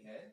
head.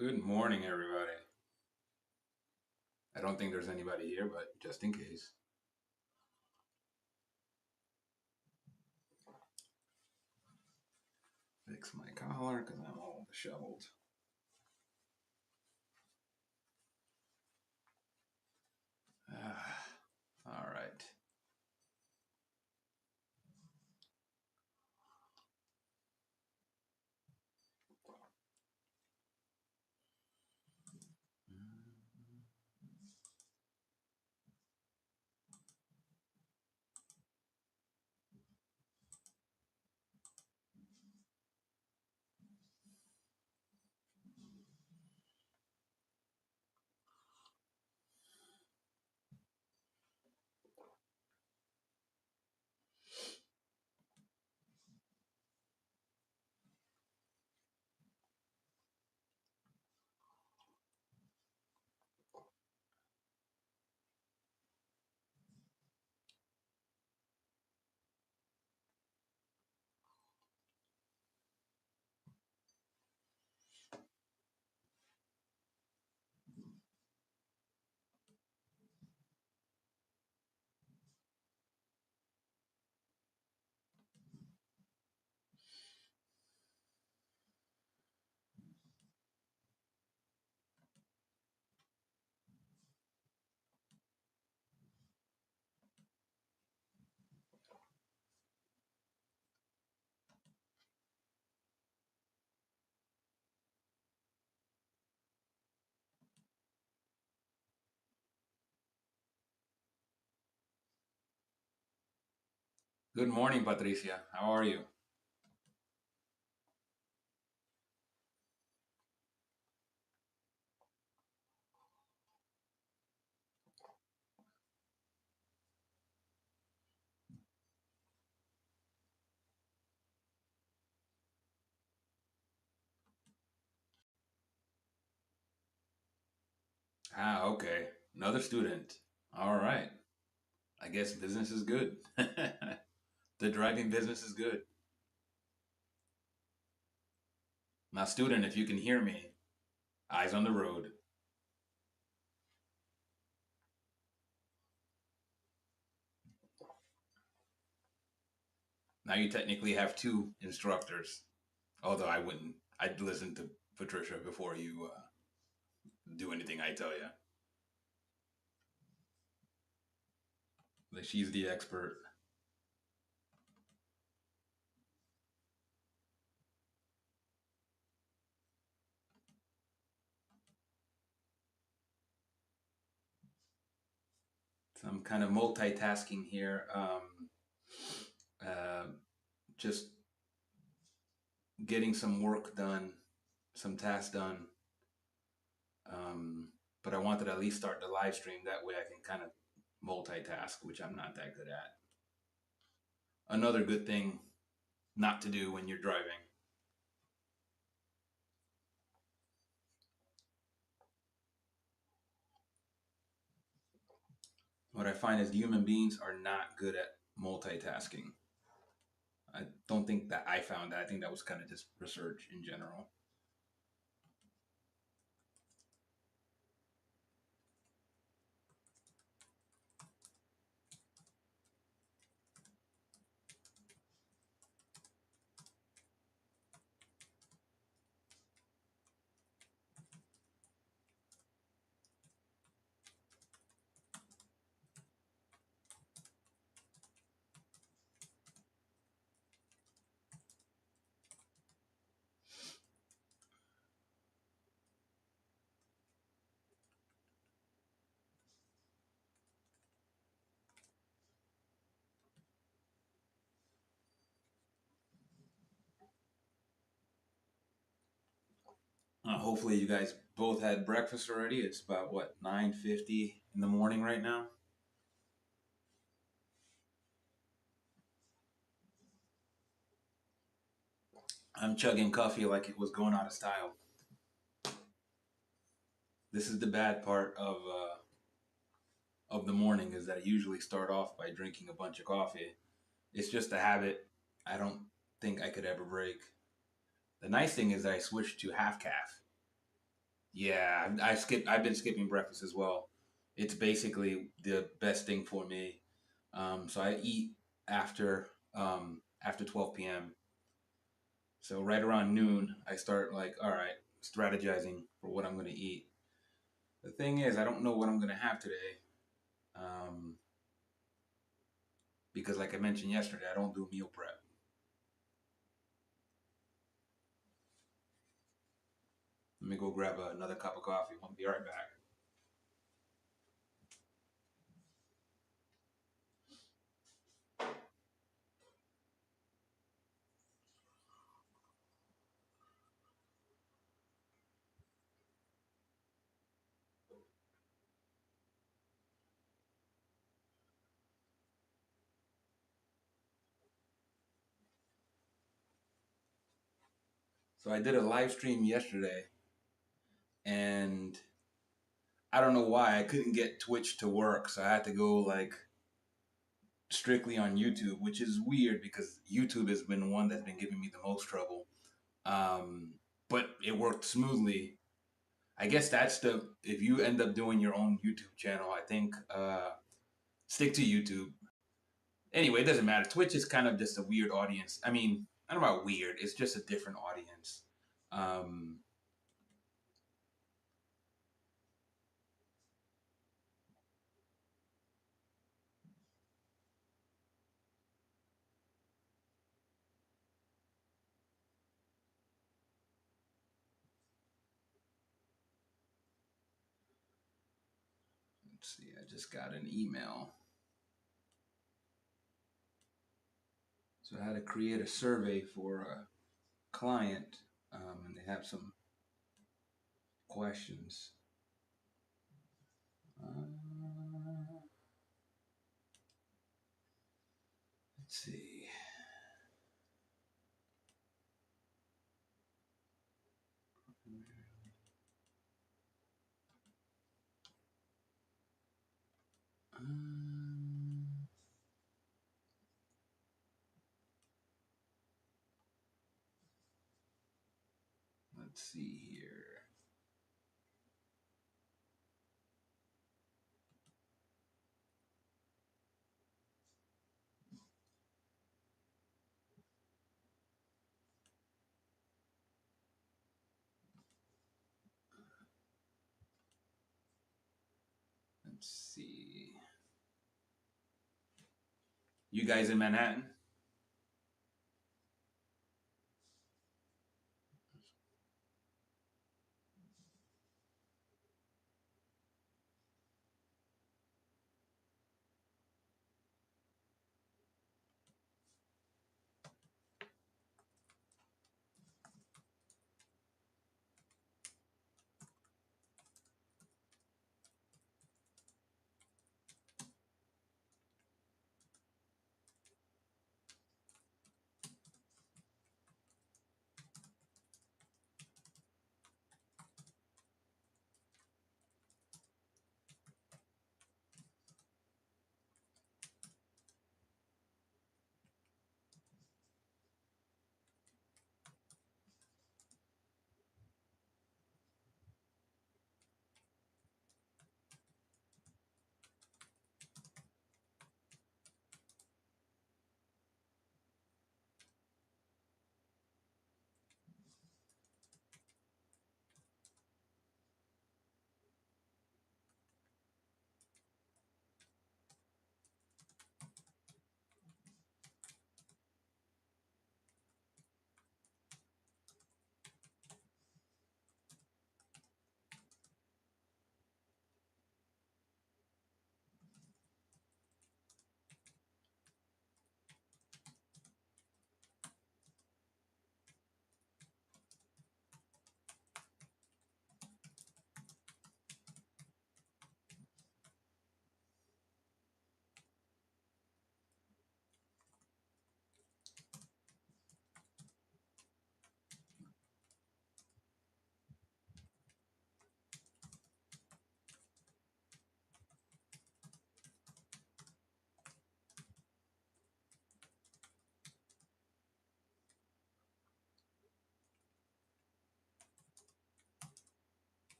Good morning, everybody. I don't think there's anybody here, but just in case. Fix my collar because I'm all disheveled. All right. Good morning, Patricia. How are you? Okay. Another student. All right. I guess business is good. The driving business is good. Now, student, if you can hear me, eyes on the road. Now you technically have two instructors. Although I wouldn't. I'd listen to Patricia before you do anything I tell you. Like she's the expert. So I'm kind of multitasking here. Uh, just getting some work done, some tasks done. Um, but I wanted to at least start the live stream. That way I can kind of multitask, which I'm not that good at. Another good thing not to do when you're driving. What I find is human beings are not good at multitasking. I don't think that I found that. I think that was kind of just research in general. Hopefully you guys both had breakfast already. It's about what 9:50 in the morning right now. I'm chugging coffee like it was going out of style. This is the bad part of the morning is that I usually start off by drinking a bunch of coffee. It's just a habit. I don't think I could ever break. The nice thing is that I switched to half calf. Yeah, I've been skipping breakfast as well. It's basically the best thing for me. So I eat after 12 p.m. So right around noon, I start like, all right, strategizing for what I'm gonna eat. The thing is, I don't know what I'm gonna have today, um, because like I mentioned yesterday, I don't do meal prep. Let me go grab another cup of coffee. I'll be right back. So I did a live stream yesterday, and I don't know why I couldn't get Twitch to work, so I had to go like strictly on YouTube, which is weird because YouTube has been one that's been giving me the most trouble. Um, but it worked smoothly. I guess that's the if you end up doing your own YouTube channel, I think stick to YouTube. Anyway, it doesn't matter. Twitch is kind of just a weird audience. I mean, I don't know about weird. It's just a different audience. Um, let's see. I just got an email. So I had to create a survey for a client, and they have some questions. Let's see. Um, let's see here. Let's see. You guys in Manhattan?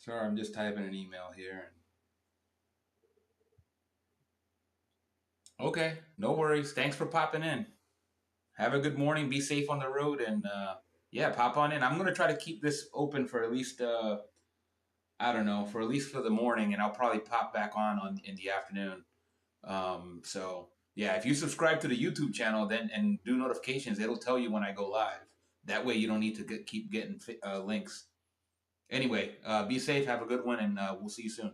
Sorry, I'm just typing an email here. Okay, no worries. Thanks for popping in. Have a good morning. Be safe on the road, and yeah, pop on in. I'm gonna try to keep this open for at least I don't know, for at least for the morning, and I'll probably pop back on in the afternoon. So yeah, if you subscribe to the YouTube channel then and do notifications, it'll tell you when I go live. That way you don't need to keep getting links. Anyway, be safe, have a good one, and we'll see you soon.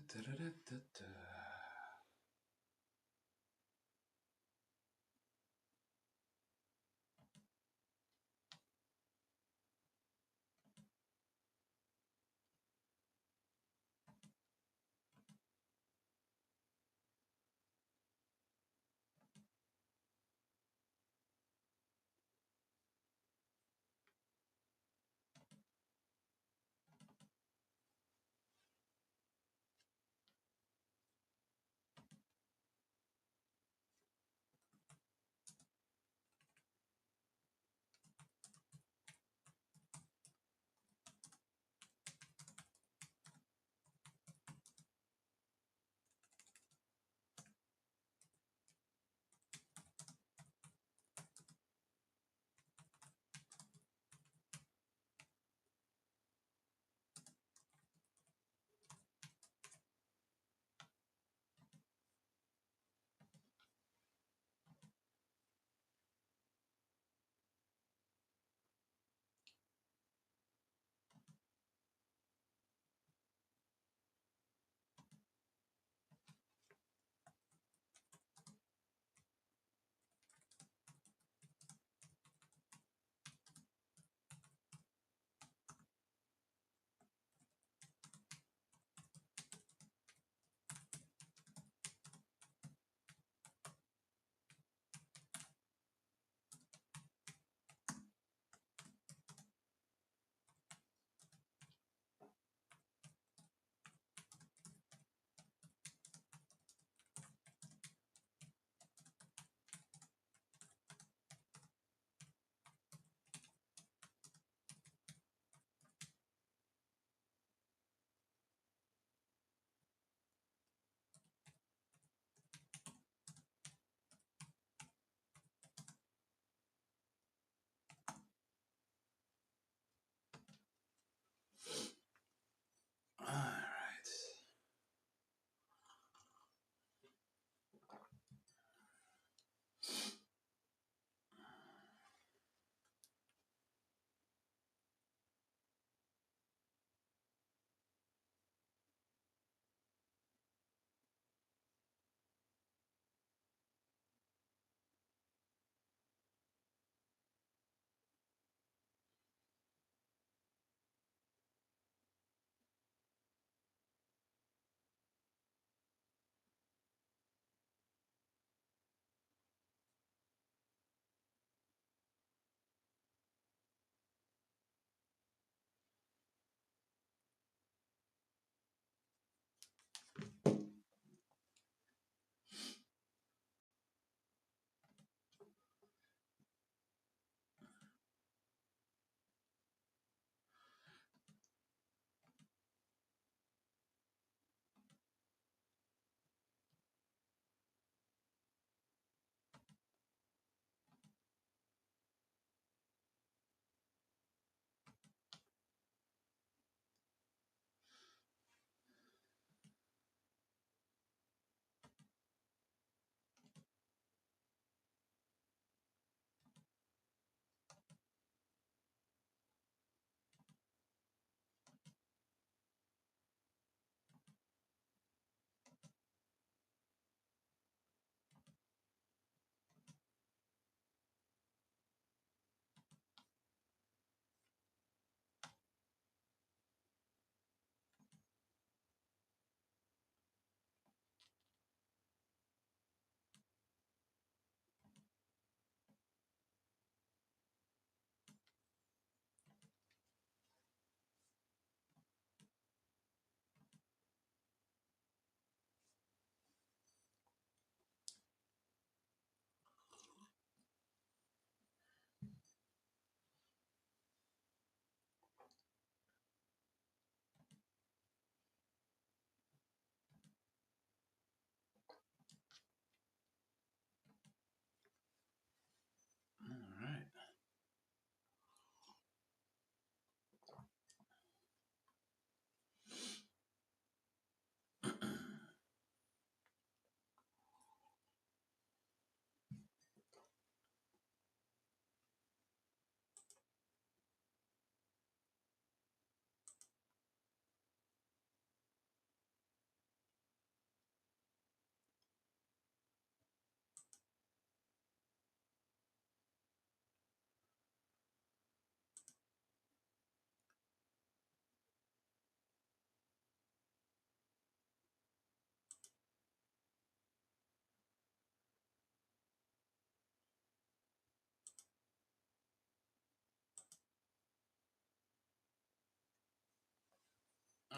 Da-da-da-da-da.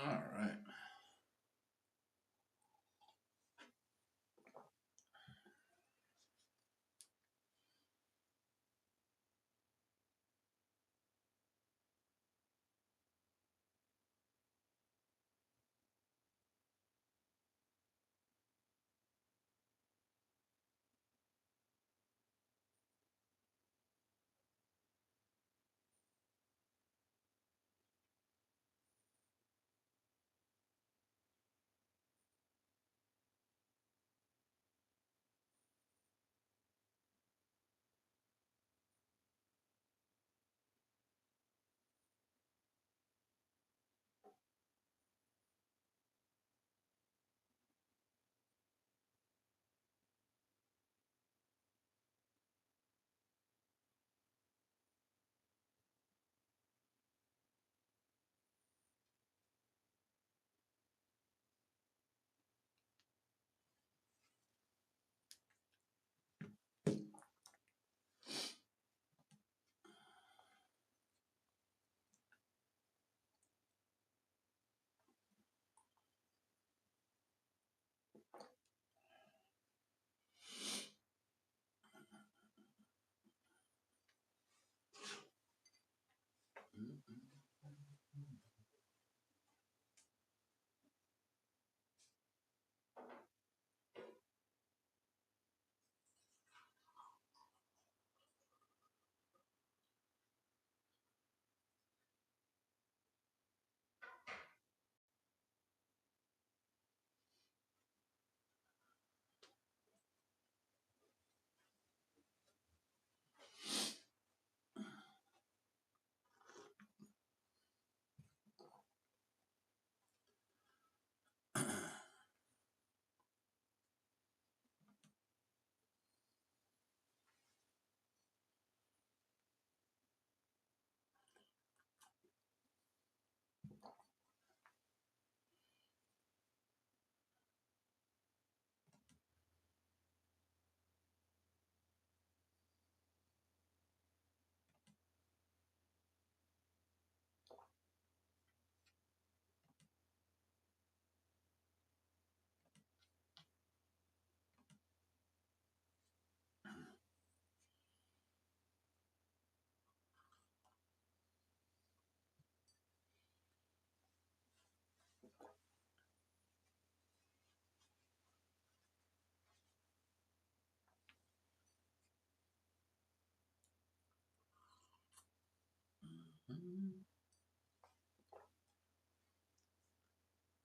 All right.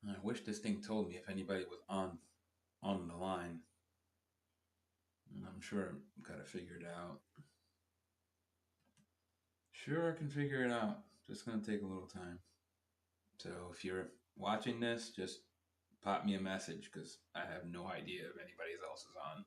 I wish this thing told me if anybody was on the line. I'm sure I've got to figure it out. Sure, I can figure it out. Just gonna take a little time. So if you're watching this, just pop me a message because I have no idea if anybody else is on.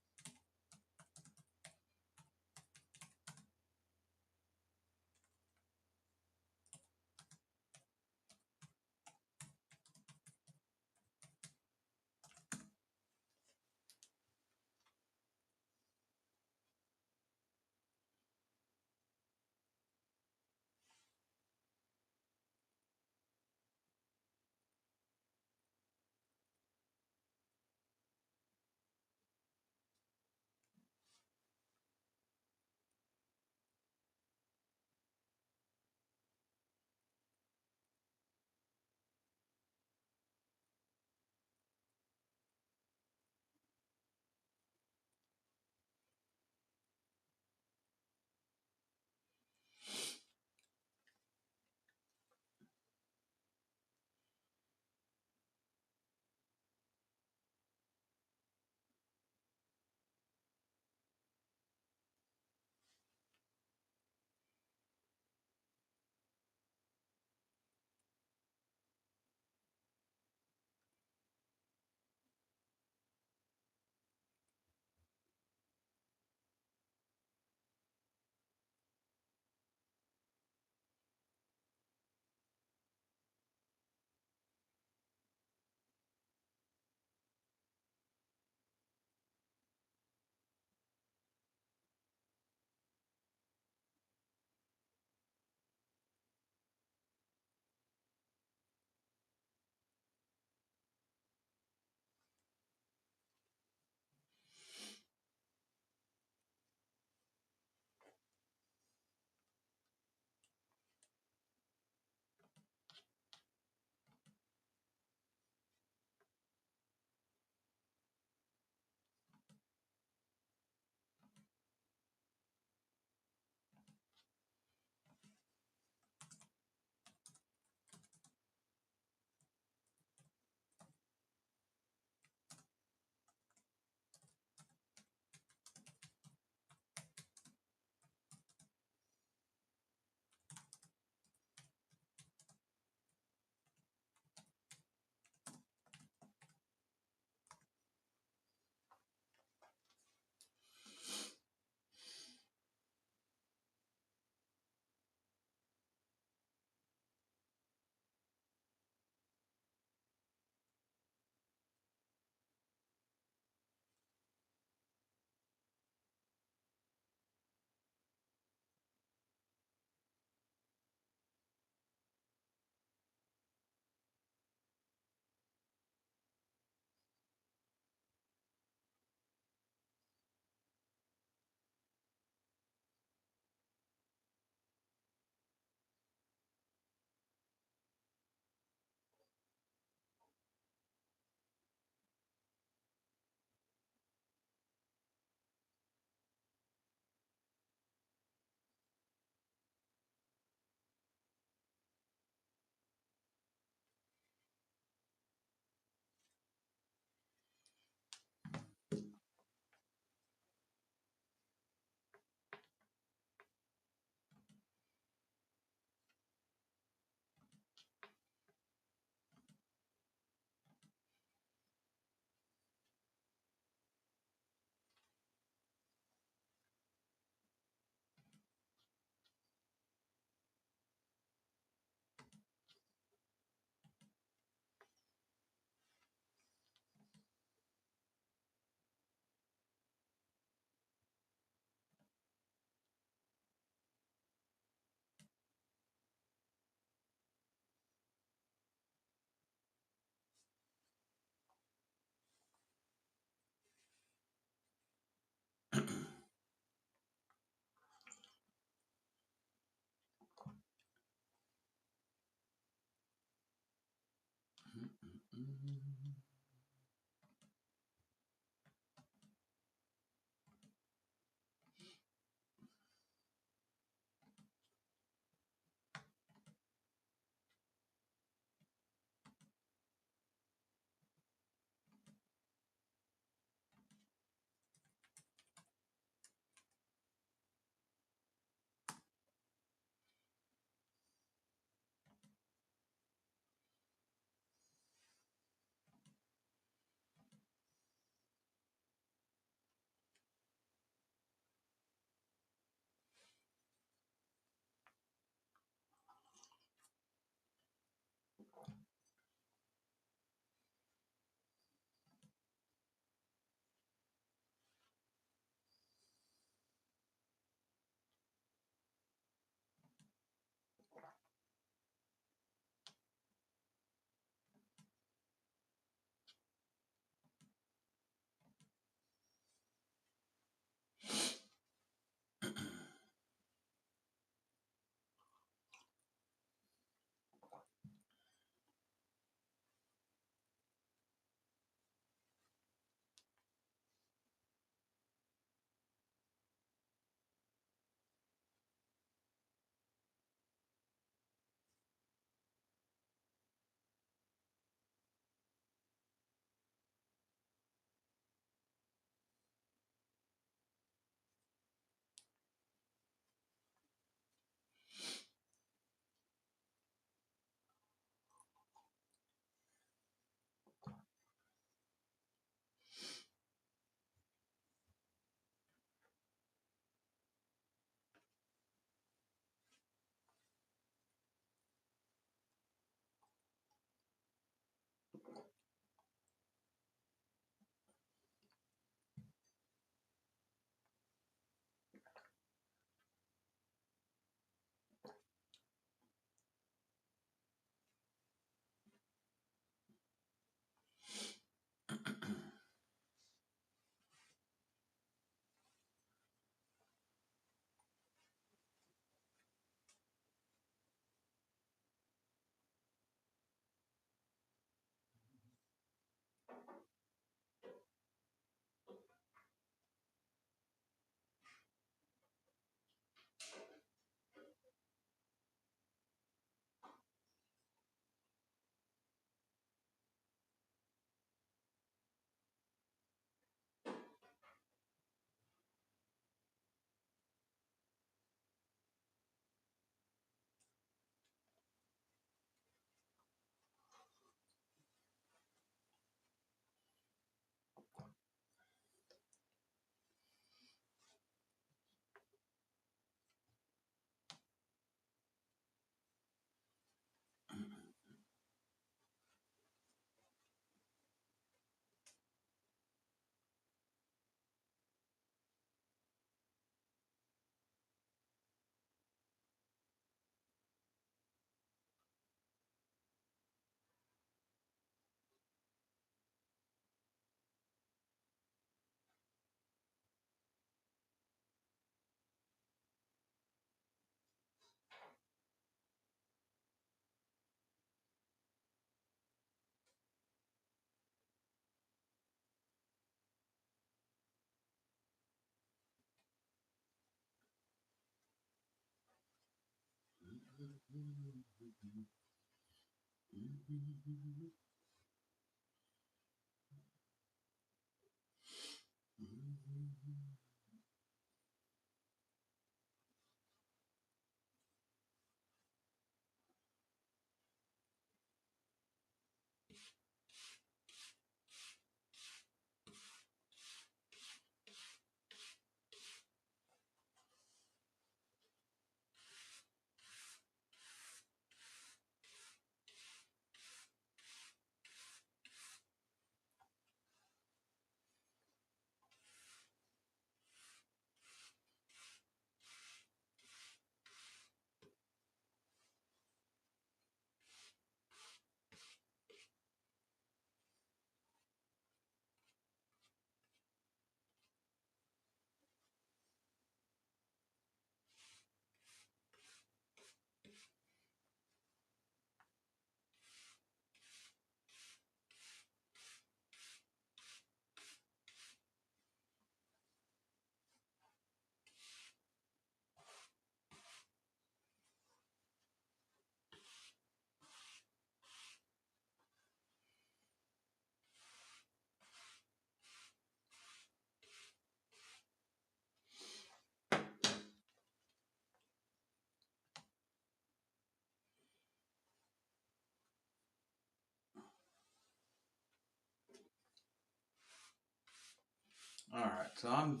So I'm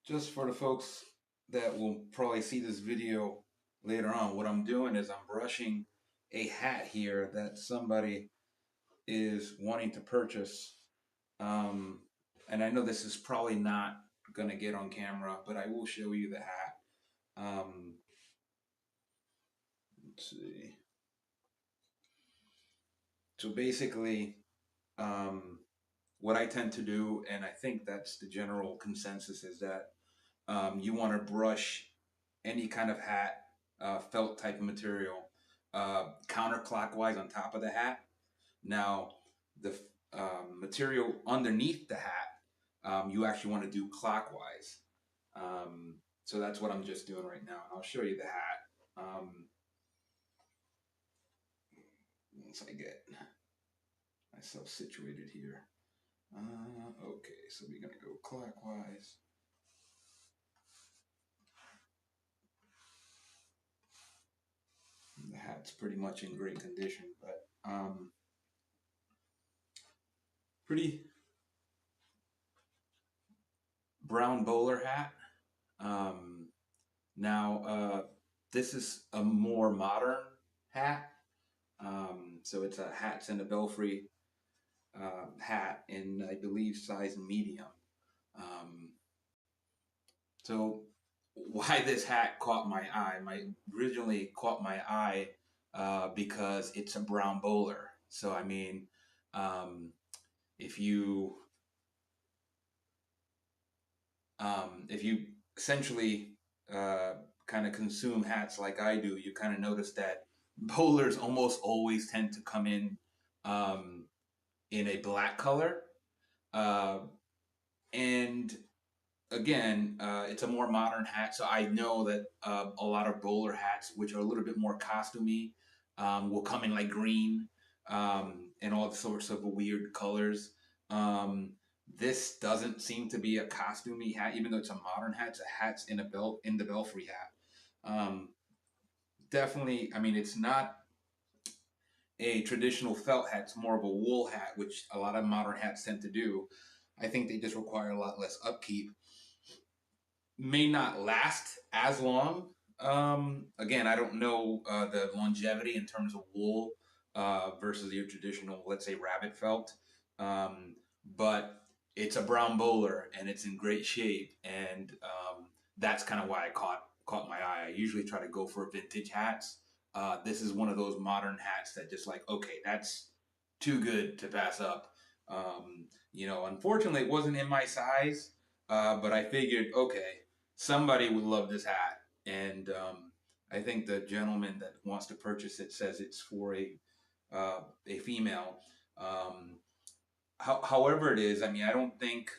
just for the folks that will probably see this video later on. What I'm doing is I'm brushing a hat here that somebody is wanting to purchase. Um, and I know this is probably not going to get on camera, but I will show you the hat. Let's see. So basically, um, what I tend to do, and I think that's the general consensus, is that you want to brush any kind of hat, felt type of material, counterclockwise on top of the hat. Now, the material underneath the hat, you actually want to do clockwise. So that's what I'm just doing right now. I'll show you the hat once I get myself situated here. Okay, so we're gonna go clockwise. The hat's pretty much in great condition, but pretty brown bowler hat. Now, this is a more modern hat. So it's a hats and a Belfry hat in, I believe, size medium. Um, so why this hat caught my eye? Originally caught my eye because it's a brown bowler. So I mean, um, if you if you essentially kind of consume hats like I do, you kind of notice that bowlers almost always tend to come um, in a black color. Uh, and again, it's a more modern hat, so I know that a lot of bowler hats, which are a little bit more costumey, will come in like green and all sorts of weird colors. Um, this doesn't seem to be a costumey hat, even though it's a modern hat. It's a hat's in the Belfry hat. Definitely, I mean, it's not a traditional felt hat. It's more of a wool hat, which a lot of modern hats tend to do. I think they just require a lot less upkeep. May not last as long. Again, I don't know the longevity in terms of wool versus your traditional, let's say, rabbit felt. Um, but it's a brown bowler and it's in great shape, and that's kind of why I caught my eye. I usually try to go for vintage hats. This is one of those modern hats that just like, okay, that's too good to pass up. Unfortunately, it wasn't in my size, but I figured, okay, somebody would love this hat, and I think the gentleman that wants to purchase it says it's for a female. Um, however it is, I mean, I don't think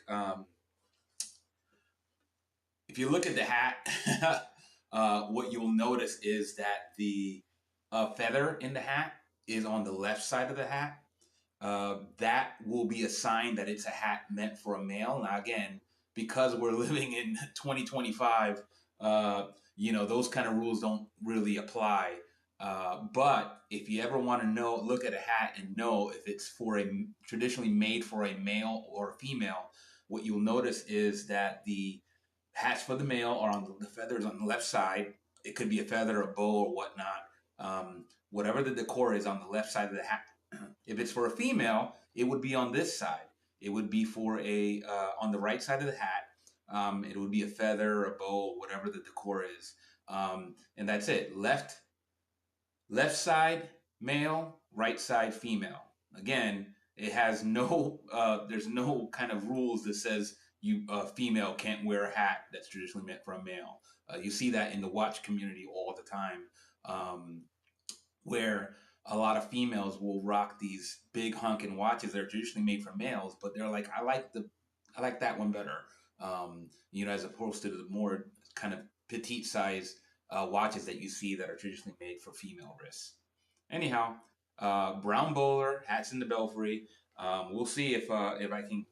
if you look at the hat, what you'll notice is that the feather in the hat is on the left side of the hat. That will be a sign that it's a hat meant for a male. Now, again, because we're living in 2025, those kind of rules don't really apply. But if you ever want to look at a hat and know if it's traditionally made for a male or a female, what you'll notice is that the hats for the male are on the feathers on the left side. It could be a feather, a bow, or whatnot. Whatever the decor is on the left side of the hat. If it's for a female, it would be on this side. It would be for on the right side of the hat. It would be a feather, a bow, whatever the decor is, and that's it. Left side male, right side female. Again, it has no. There's no kind of rules that says female can't wear a hat that's traditionally meant for a male. You see that in the watch community all the time. Where a lot of females will rock these big honking watches that are traditionally made for males, but they're like, I like that one better. As opposed to the more kind of petite size watches that you see that are traditionally made for female wrists. Anyhow, brown bowler hats in the Belfry. We'll see if I can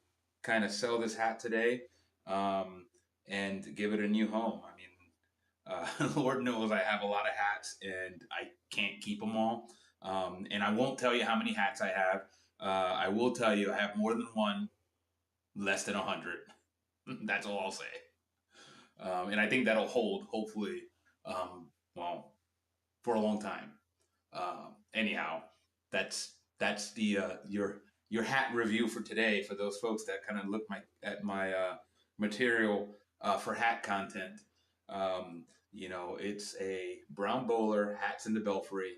kind of sell this hat today and give it a new home. I mean, Lord knows I have a lot of hats and I can't keep them all. And I won't tell you how many hats I have. I will tell you I have more than one, less than 100. That's all I'll say. And I think that'll hold, hopefully, well, for a long time. Anyhow, that's the your hat review for today for those folks that kind of look at my material for hat content. It's a brown bowler, hats in the Belfry.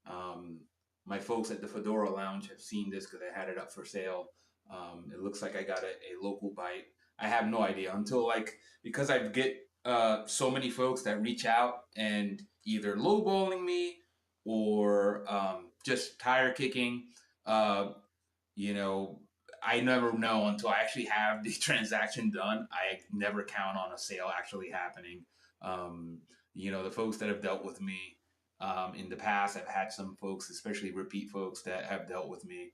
Um, my folks at the Fedora Lounge have seen this because I had it up for sale. It looks like I got a local bite. I have no idea until like because I get so many folks that reach out and either lowballing me or just tire kicking. Uh, you know, I never know until I actually have the transaction done. I never count on a sale actually happening. Um, the folks that have dealt with me in the past, I've had some folks, especially repeat folks, that have dealt with me.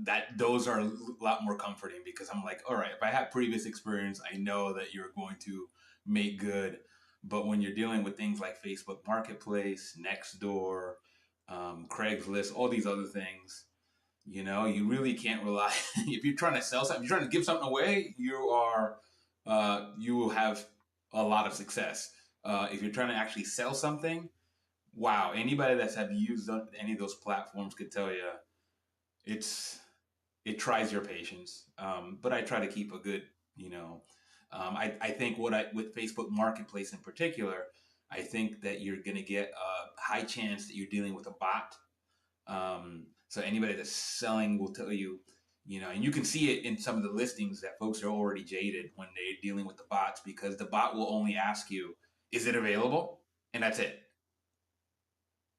That those are a lot more comforting because I'm like, all right, if I have previous experience, I know that you're going to make good. But when you're dealing with things like Facebook Marketplace, Nextdoor, Craigslist, all these other things, you really can't rely. If you're trying to sell something, if you're trying to give something away, you will have a lot of success. If you're trying to actually sell something, wow, anybody that's have used any of those platforms could tell you it's it tries your patience. But I try to keep a good, you know, I think with Facebook Marketplace in particular, I think that you're going to get a high chance that you're dealing with a bot. So anybody that's selling will tell you, and you can see it in some of the listings that folks are already jaded when they're dealing with the bots because the bot will only ask you, is it available? And that's it.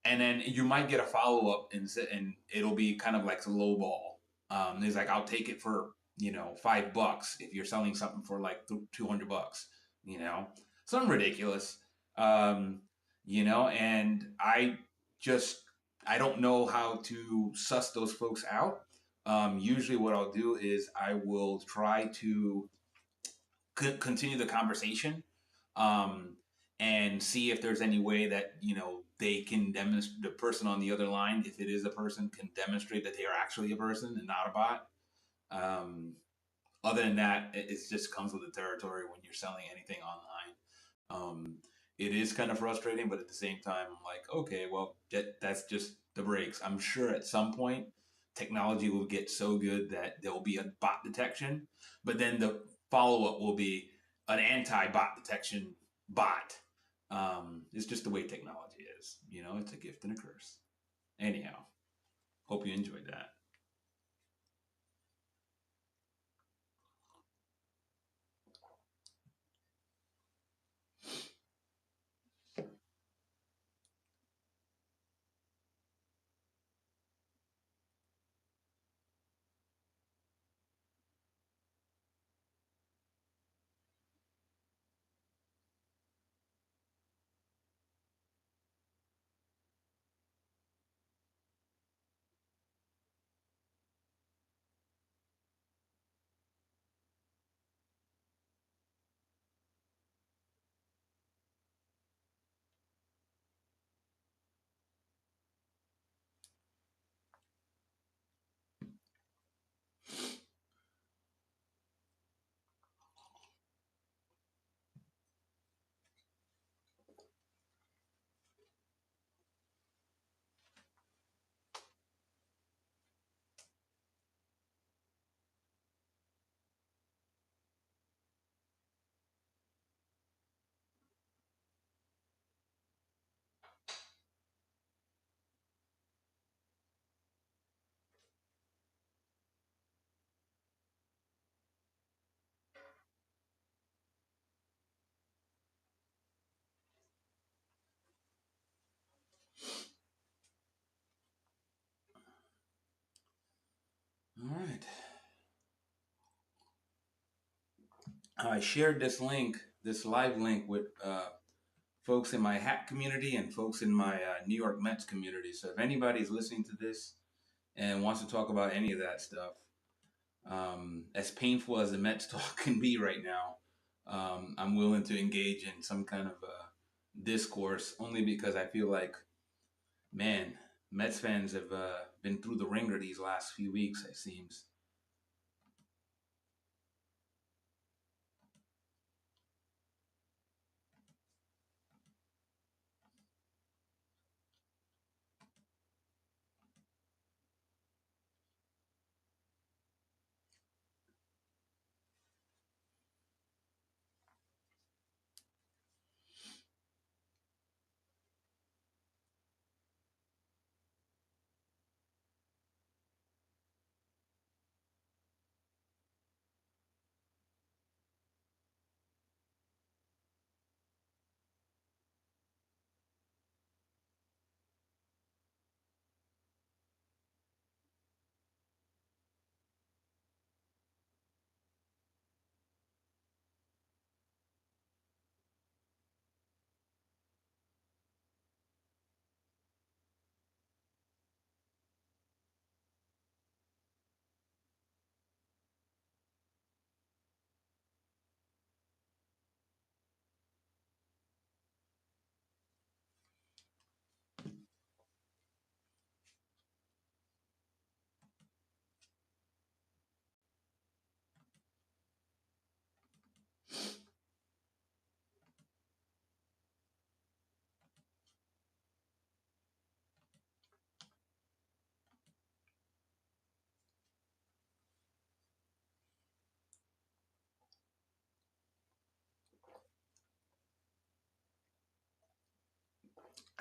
And then you might get a follow up and it'll be kind of like a low ball. It's like I'll take it for $5 if you're selling something for like $200. Something ridiculous. Um, and just I don't know how to suss those folks out. Usually, what I'll do is I will try to continue the conversation um, and see if there's any way that they can demonstrate the person on the other line, if it is a person, can demonstrate that they are actually a person and not a bot. Um, Other than that, it just comes with the territory when you're selling anything online. It is kind of frustrating, but at the same time, I'm like, okay, well, that's just the breaks. I'm sure at some point technology will get so good that there will be a bot detection, but then the follow up will be an anti bot detection bot. It's just the way technology is. It's a gift and a curse. Anyhow, hope you enjoyed that. All right. I shared this live link with folks in my hat community and folks in my New York Mets community. So if anybody's listening to this and wants to talk about any of that stuff, as painful as the Mets talk can be right now, I'm willing to engage in some kind of discourse only because I feel like, man, Mets fans have been through the ringer these last few weeks, it seems.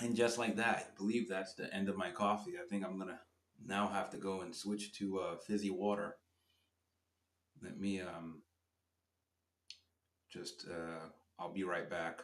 And just like that, I believe that's the end of my coffee. I think I'm gonna now have to go and switch to fizzy water. Let me just I'll be right back.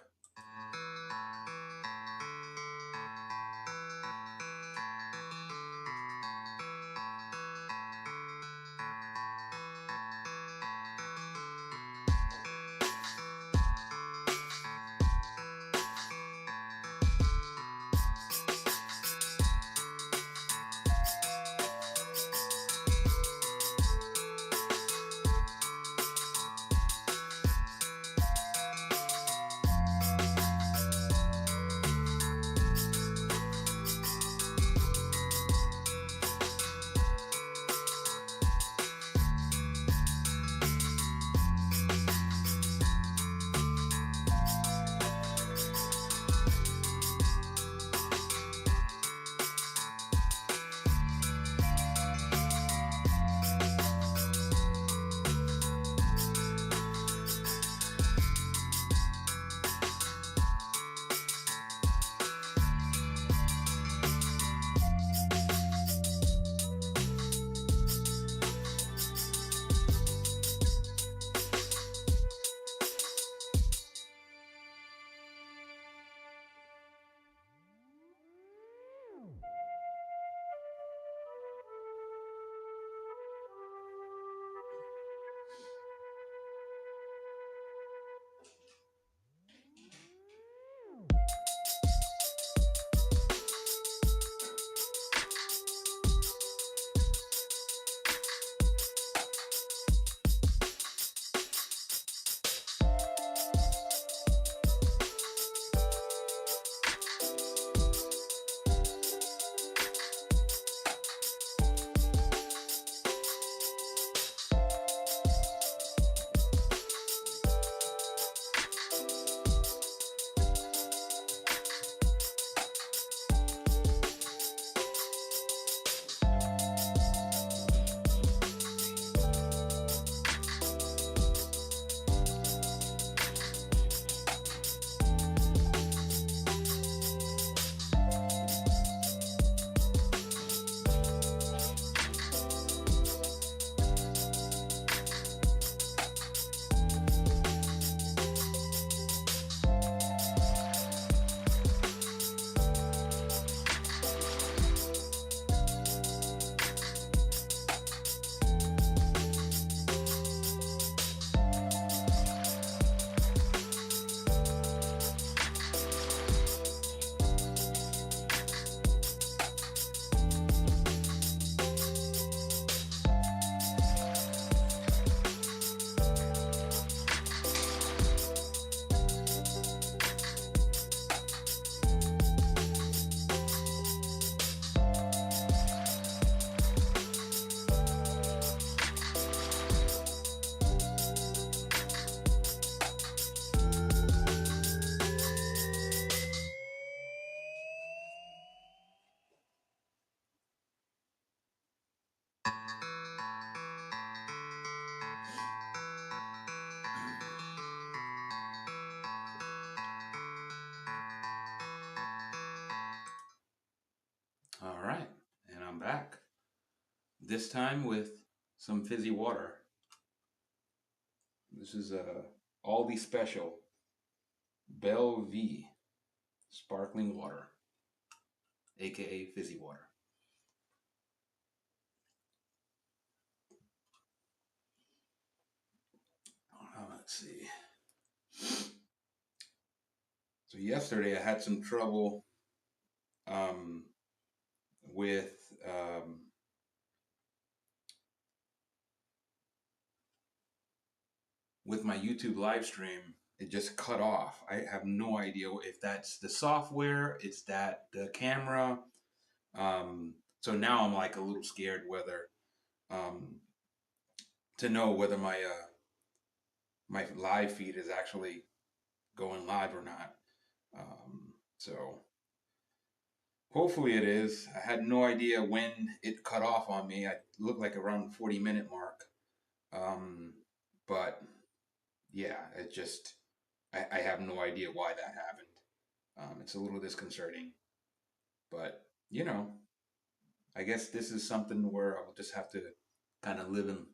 All right, and I'm back. This time with some fizzy water. This is a Aldi special Belvy sparkling water, aka fizzy water. Let's see. So yesterday I had some trouble um, with with my YouTube live stream. It just cut off. I have no idea if that's the software, it's that the camera. So now I'm like a little scared whether um, to know whether my live feed is actually going live or not. So hopefully it is. I had no idea when it cut off on me. I looked like around 40-minute mark. Um, but yeah, it just I have no idea why that happened. It's a little disconcerting. But, you know, I guess this is something where I'll just have to kind of live and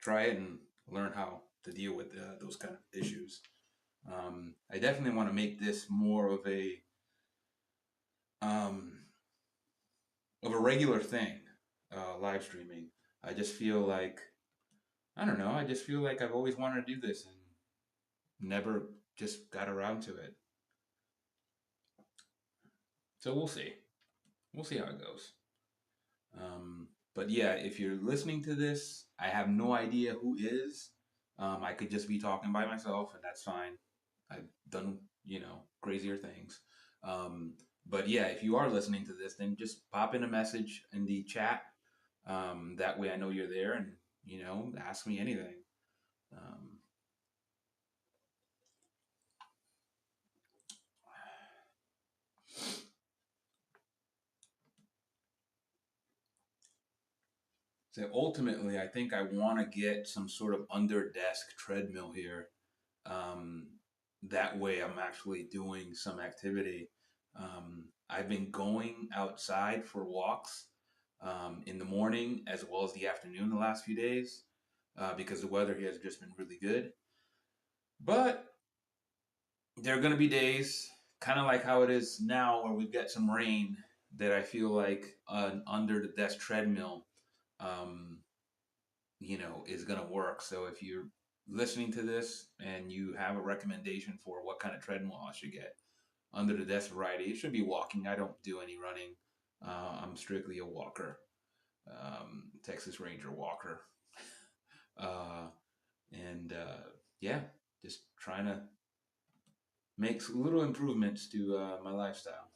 try it and learn how to deal with those kind of issues. I definitely want to make this more um, of a regular thing, live streaming. I just feel like I don't know. I just feel like I've always wanted to do this and never just got around to it. So we'll see. We'll see how it goes. But yeah, if you're listening to this, I have no idea who is. I could just be talking by myself, and that's fine. I've done, crazier things. Um, but yeah, if you are listening to this, then just pop in a message in the chat. That way I know you're there and, ask me anything. Um, so ultimately, I think I want to get some sort of under desk treadmill here. Um, that way I'm actually doing some activity. I've been going outside for walks in the morning as well as the afternoon the last few days because the weather here has just been really good. But there are going to be days, kind of like how it is now, where we've got some rain that I feel like an under the desk treadmill, um, is going to work. So if you're listening to this and you have a recommendation for what kind of treadmill I should get, under the desk variety, it should be walking. I don't do any running. I'm strictly a walker, Texas Ranger walker. Uh, and yeah, just trying to make little improvements to my lifestyle.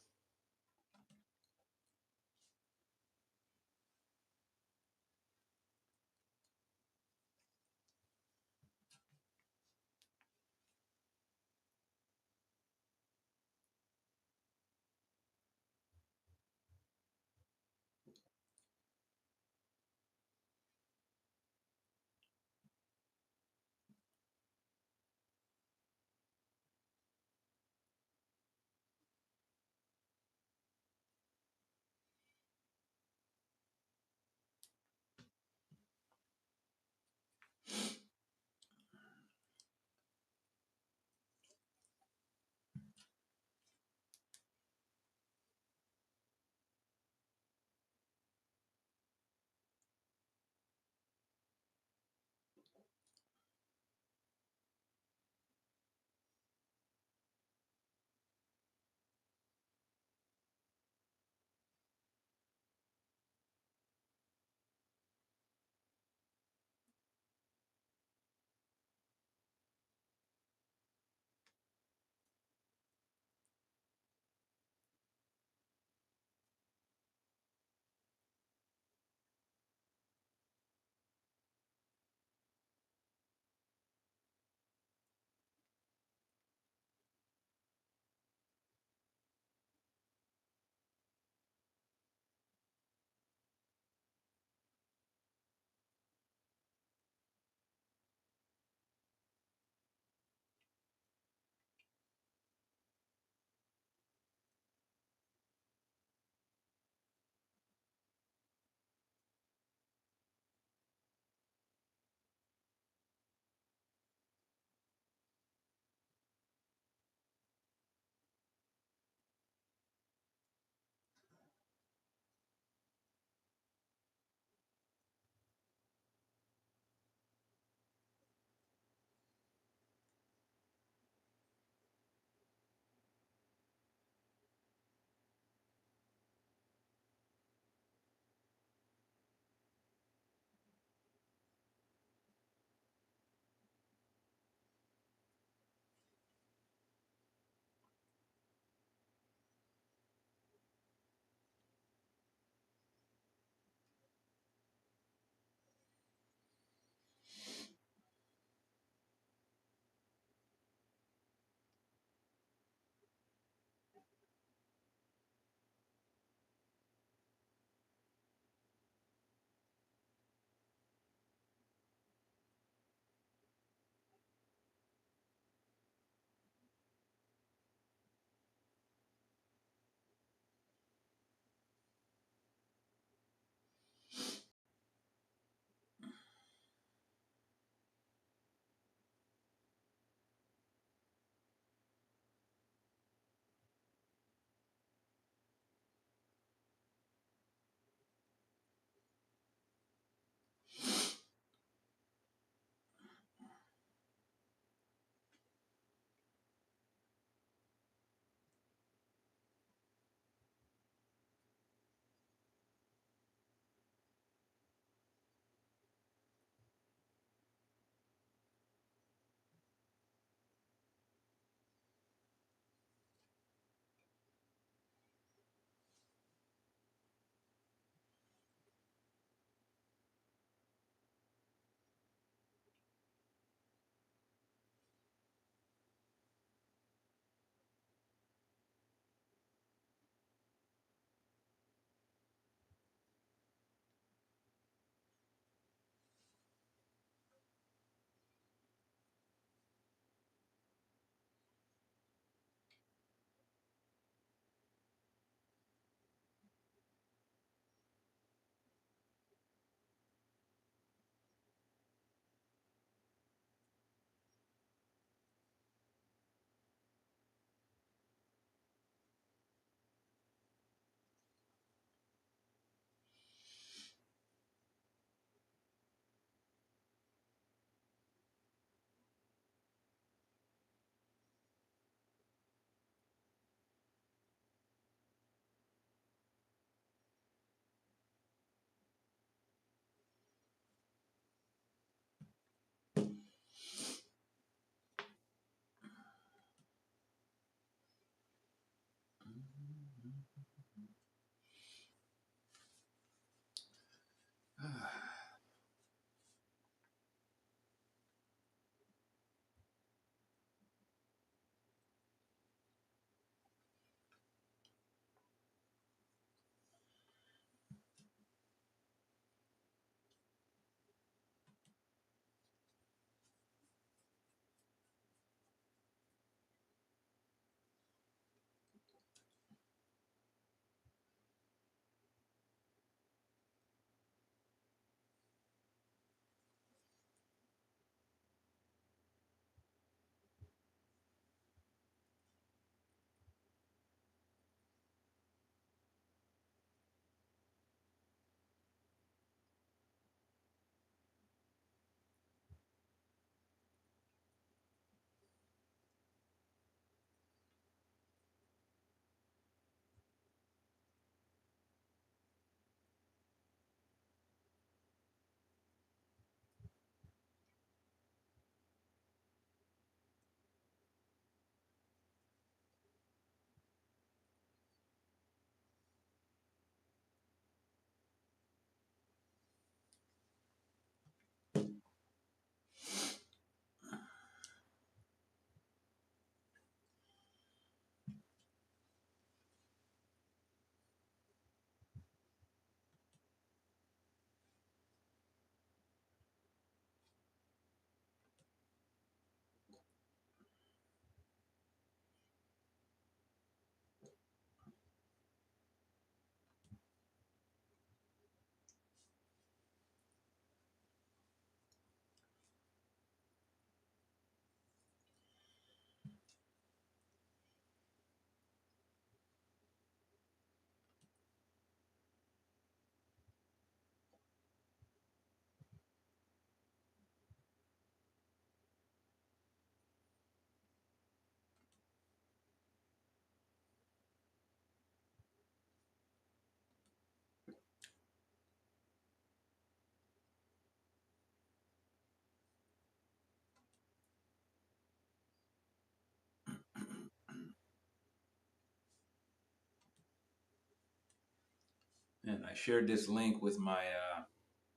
And I shared this link with my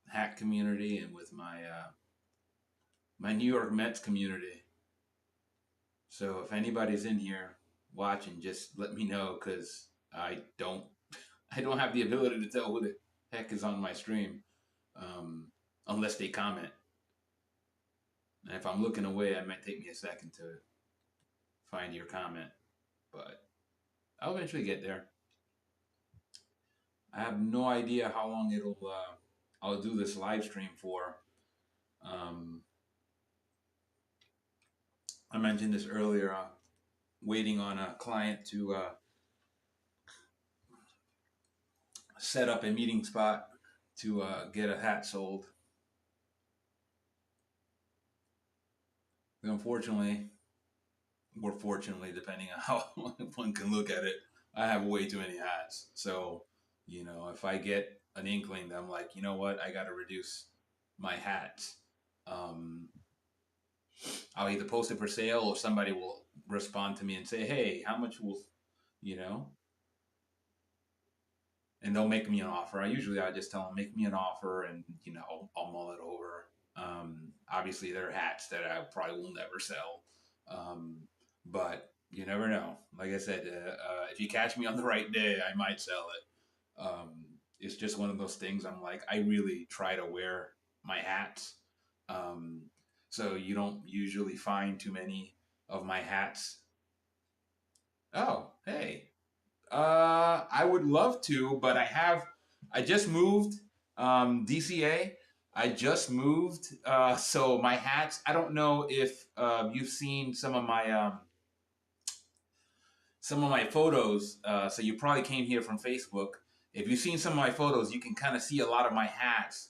hack community and with my New York Mets community. So if anybody's in here watching, just let me know because I don't I don't have the ability to tell who the heck is on my stream um, unless they comment. And if I'm looking away, it might take me a second to find your comment, but I'll eventually get there. I have no idea how long I'll do this live stream for. Um, I mentioned this earlier. Waiting on a client to set up a meeting spot to get a hat sold. Unfortunately, or fortunately, depending on how one can look at it, I have way too many hats. So, if I get an inkling that I'm like, you know what, I got to reduce my hats, um, I'll either post it for sale or somebody will respond to me and say, hey, how much will, you know, and they'll make me an offer. I just tell them, make me an offer and, I'll mull it over. Obviously, there are hats that I probably will never sell. Um, but you never know. Like I said, if you catch me on the right day, I might sell it. It's just one of those things. I'm like, I really try to wear my hats. Um, so you don't usually find too many of my hats. Oh, hey, I would love to, but I just moved, DCA. I just moved, so my hats. I don't know if you've seen some of my photos. So you probably came here from Facebook. If you've seen some of my photos, you can kind of see a lot of my hats.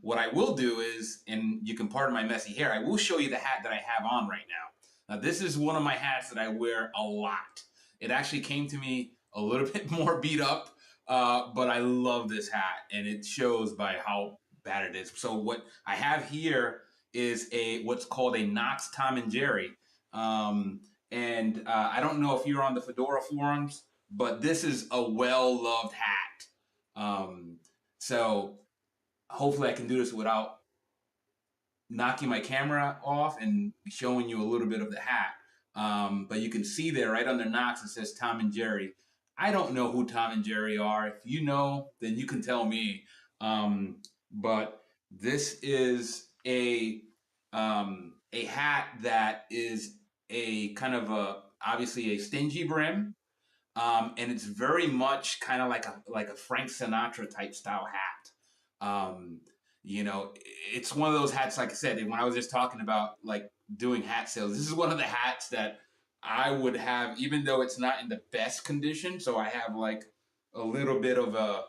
What I will do is, and you can pardon my messy hair, I will show you the hat that I have on right now. Now, this is one of my hats that I wear a lot. It actually came to me a little bit more beat up, but I love this hat, and it shows by how bad it is. So what I have here is what's called a Knox Tom and Jerry. Um, and I don't know if you're on the Fedora forums, but this is a well loved hat. Um, so hopefully I can do this without knocking my camera off and showing you a little bit of the hat. But you can see there right under Knox it says Tom and Jerry. I don't know who Tom and Jerry are. If you know, then you can tell me. But this is a hat that is a kind of obviously a stingy brim, and it's very much kind of like a Frank Sinatra type style hat. You know, it's one of those hats. Like I said, when I was just talking about like doing hat sales, this is one of the hats that I would have, even though it's not in the best condition. So I have like a little bit of a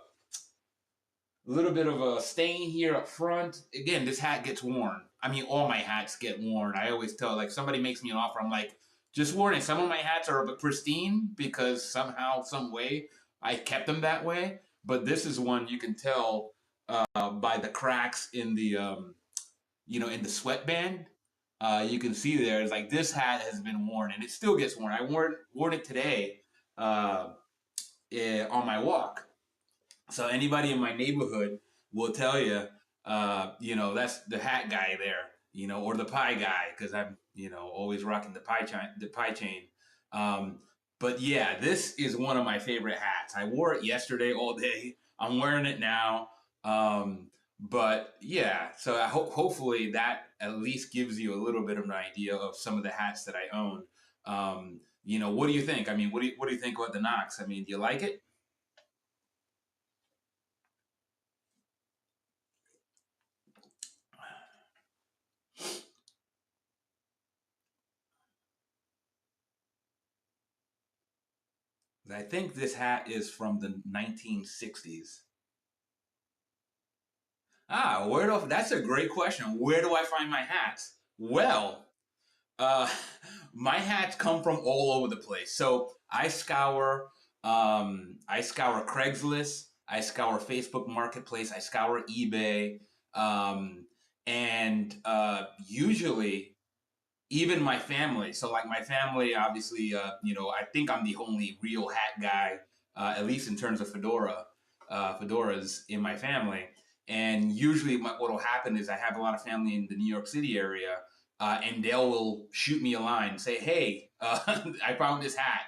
stain here up front. Again, this hat gets worn. I mean, all my hats get worn. I always tell, like, somebody makes me an offer, I'm like, just warning, some of my hats are pristine because somehow, some way, I kept them that way. But this is one you can tell by the cracks in in the sweatband. You can see there, it's like this hat has been worn and it still gets worn. I worn it today on my walk. So anybody in my neighborhood will tell you, that's the hat guy there, or the pie guy, because I'm, always rocking the pie chain. Um, but yeah, this is one of my favorite hats. I wore it yesterday all day. I'm wearing it now. But yeah, so hopefully that at least gives you a little bit of an idea of some of the hats that I own. What do you think? I mean, what do you think about the Knox? I mean, do you like it? I think this hat is from the 1960s. That's a great question. Where do I find my hats? Well, uh, my hats come from all over the place. So I scour Craigslist, I scour Facebook Marketplace, I scour eBay, and usually even my family. So like my family, obviously, I think I'm the only real hat guy, at least in terms of Fedora. fedoras in my family. And usually, what will happen is I have a lot of family in the New York City area, and they will shoot me a line, say, "Hey, I found this hat.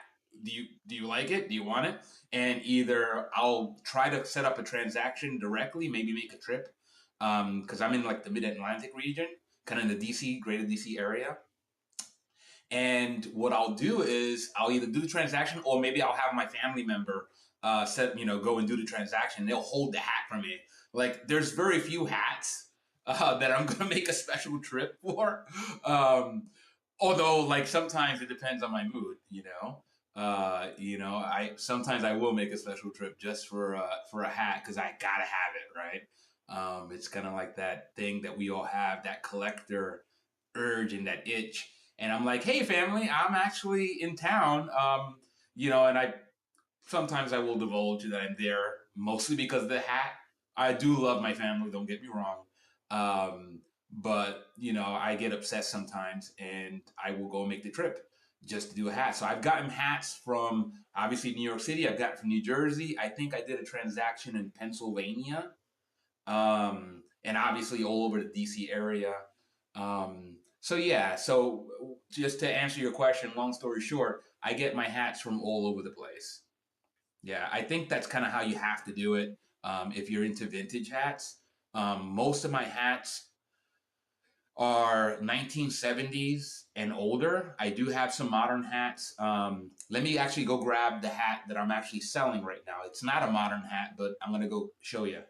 Do you like it? Do you want it?" And either I'll try to set up a transaction directly, maybe make a trip, because I'm in like the Mid Atlantic region, kind of in the DC, greater DC area. And what I'll do is I'll either do the transaction or maybe I'll have my family member go and do the transaction. They'll hold the hat for me. Like there's very few hats that I'm gonna make a special trip for. Although like sometimes it depends on my mood, you know. I sometimes I will make a special trip just for a hat because I gotta have it, right? It's kind of like that thing that we all have, that collector urge and that itch. And I'm like, hey, family, I'm actually in town. And I sometimes I will divulge that I'm there mostly because of the hat. I do love my family, don't get me wrong. But, I get obsessed sometimes and I will go make the trip just to do a hat. So I've gotten hats from obviously New York City, I've gotten from New Jersey. I think I did a transaction in Pennsylvania, and obviously all over the DC area. So yeah, so just to answer your question, long story short, I get my hats from all over the place. Yeah, I think that's kind of how you have to do it if you're into vintage hats. Most of my hats are 1970s and older. I do have some modern hats. Let me actually go grab the hat that I'm actually selling right now. It's not a modern hat, but I'm going to go show you.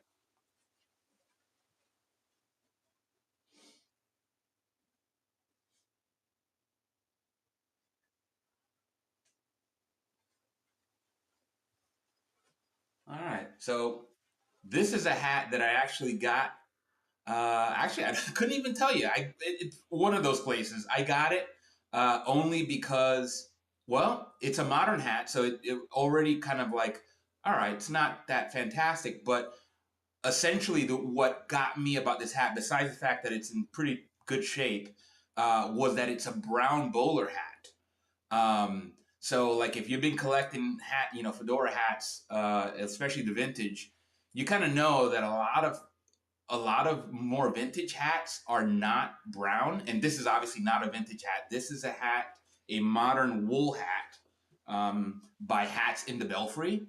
All right. So this is a hat that I actually got. Actually, I couldn't even tell you. It's one of those places. I got it only because, well, it's a modern hat, so it already kind of like, all right, it's not that fantastic, but essentially what got me about this hat, besides the fact that it's in pretty good shape, was that it's a brown bowler hat. So like if you've been collecting fedora hats, especially the vintage, you kind of know that a lot of more vintage hats are not brown, and this is obviously not a vintage hat. This is a hat, a modern wool hat, by Hats in the Belfry.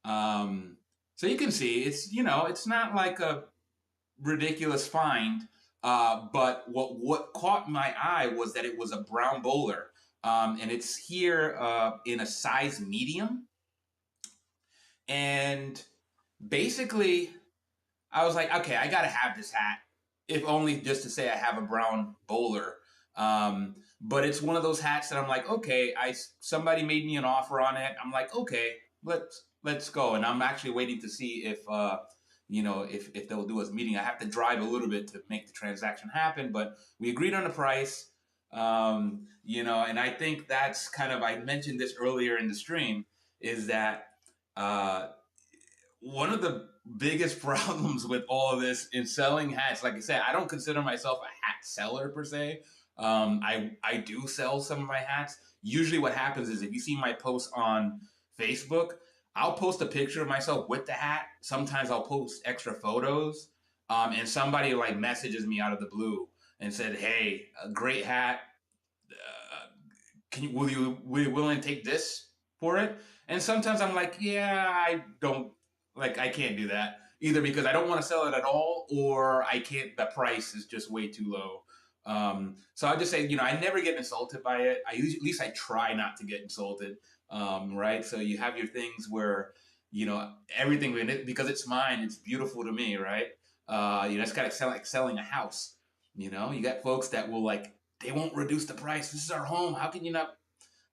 Um, so you can see it's not like a ridiculous find. But what caught my eye was that it was a brown bowler, and it's here in a size medium. And basically, I was like, okay, I gotta have this hat, if only just to say I have a brown bowler. But it's one of those hats that I'm like, okay, I somebody made me an offer on it. I'm like, okay, let's go. And I'm actually waiting to see if they'll do us meeting. I have to drive a little bit to make the transaction happen, but we agreed on the price. And I think that's kind of, I mentioned this earlier in the stream, is that uh, one of the biggest problems with all of this in selling hats, like I said, I don't consider myself a hat seller per se. I do sell some of my hats. Usually, what happens is if you see my posts on Facebook, I'll post a picture of myself with the hat. Sometimes I'll post extra photos, and somebody like messages me out of the blue and said, "Hey, a great hat. Will you willing to take this for it?" And sometimes I'm like, yeah, I don't, like, I can't do that either because I don't want to sell it at all, or I can't, the price is just way too low. So I just say, I never get insulted by it. At least I try not to get insulted. Right. So you have your things where, everything in it, because it's mine, it's beautiful to me. Right. It's kind of like selling a house. You got folks that will like, they won't reduce the price. This is our home. How can you not?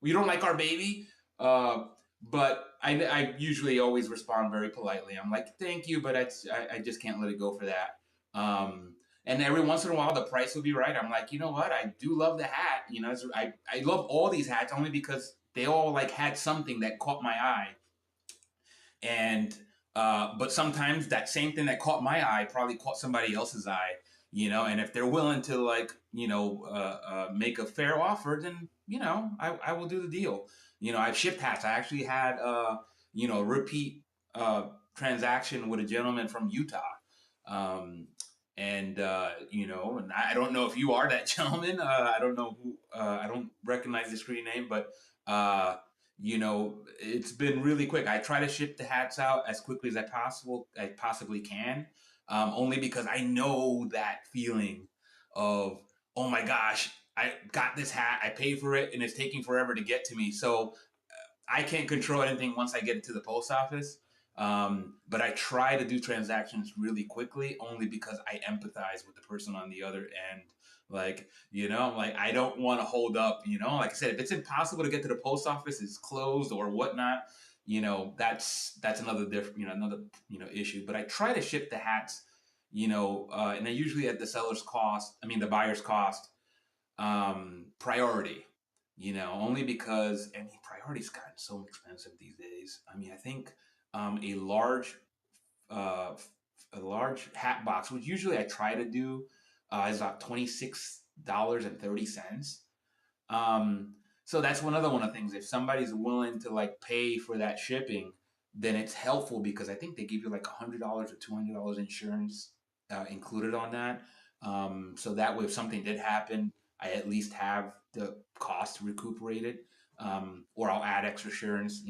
You don't like our baby? Uh, but I usually always respond very politely. I'm like, thank you, but I just can't let it go for that. And every once in a while, the price will be right. I'm like, you know what? I do love the hat. I love all these hats only because they all like had something that caught my eye. And but sometimes that same thing that caught my eye probably caught somebody else's eye. And if they're willing to like make a fair offer, then I will do the deal. I've shipped hats. I actually had repeat transaction with a gentleman from Utah. Um, and I don't know if you are that gentleman. I don't know who. I don't recognize the screen name, but uh, it's been really quick. I try to ship the hats out as quickly as I possibly can, only because I know that feeling of, oh my gosh, I got this hat, I paid for it, and it's taking forever to get to me. So I can't control anything once I get it to the post office. But I try to do transactions really quickly only because I empathize with the person on the other end. Like, I don't want to hold up, like I said, if it's impossible to get to the post office, it's closed or whatnot, that's another different, another, issue. But I try to ship the hats, and I usually at the seller's cost, I mean, the buyer's cost, priority, only because, I mean, priority's gotten so expensive these days. I mean, I think a uh, large hat box, which usually I try to do, is about $26.30. Um, so that's another one of the things. If somebody's willing to like pay for that shipping, then it's helpful because I think they give you like $100 or $200 insurance included on that. So that way, if something did happen, I at least have the cost recuperated, or I'll add extra insurance.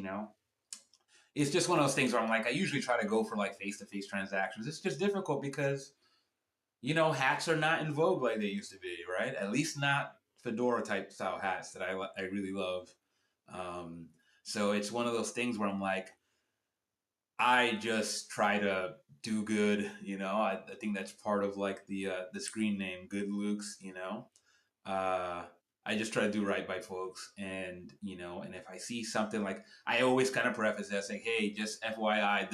It's just one of those things where I'm like, I usually try to go for like face to face transactions. It's just difficult because hats are not in vogue like they used to be, right? At least not Fedora type style hats that I really love. Um, so it's one of those things where I'm like, I just try to do good. I think that's part of like the screen name, Good Lukes. Uh, I just try to do right by folks, and if I see something, like, I always kind of preface that saying, "Hey, just FYI,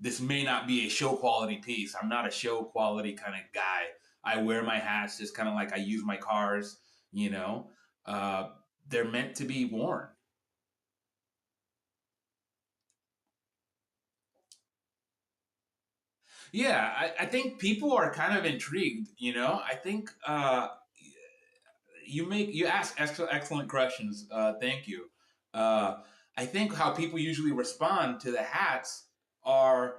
this may not be a show quality piece. I'm not a show quality kind of guy. I wear my hats just kind of like I use my cars. You know, uh, they're meant to be worn." Yeah, I think people are kind of intrigued. I think you ask excellent questions. Thank you. Uh, I think how people usually respond to the hats are,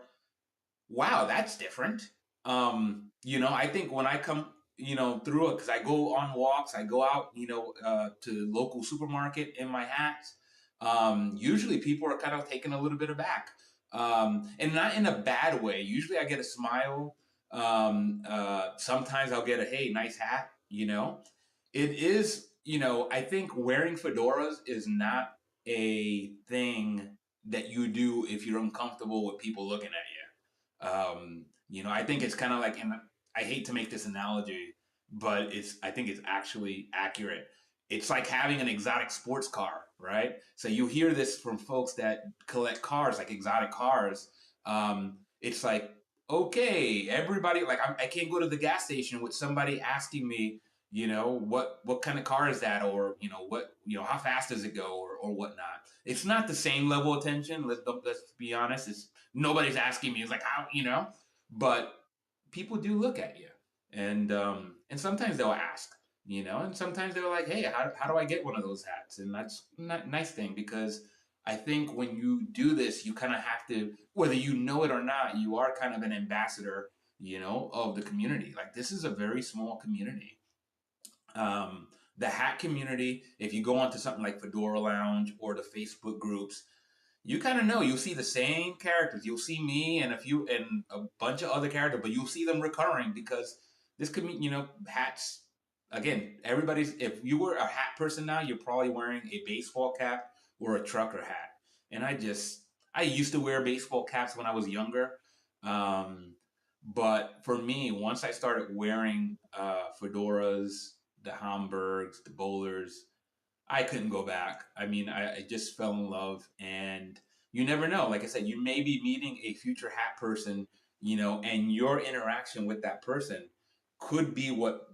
wow, that's different. I think when I come, through it, because I go on walks, I go out, to the local supermarket in my hats. Usually people are kind of taken a little bit aback, and not in a bad way. Usually I get a smile. Sometimes I'll get a, hey, nice hat. It is, I think wearing fedoras is not a thing that you do if you're uncomfortable with people looking at you. I think it's kind of like, and I hate to make this analogy, but I think it's actually accurate. It's like having an exotic sports car, right? So you hear this from folks that collect cars, like exotic cars. It's like, okay, everybody, like, I can't go to the gas station with somebody asking me, what kind of car is that, or how fast does it go, or whatnot. It's not the same level of attention. Let's be honest. It's nobody's asking me. It's like, how, but people do look at you, and sometimes they'll ask, and sometimes they're like, hey, how do I get one of those hats? And that's not nice thing, because I think when you do this, you kind of have to, whether you know it or not, you are kind of an ambassador, of the community. Like, this is a very small community. The hat community, if you go onto something like Fedora Lounge or the Facebook groups, you kind of know, you'll see the same characters. You'll see me and a bunch of other characters, but you'll see them recurring because this could mean, hats. Again, everybody's, if you were a hat person now, you're probably wearing a baseball cap or a trucker hat. And I used to wear baseball caps when I was younger. Um, but for me, once I started wearing fedoras, the Hamburgs, the bowlers, I couldn't go back. I mean, I just fell in love, and you never know. Like I said, you may be meeting a future hat person, and your interaction with that person could be what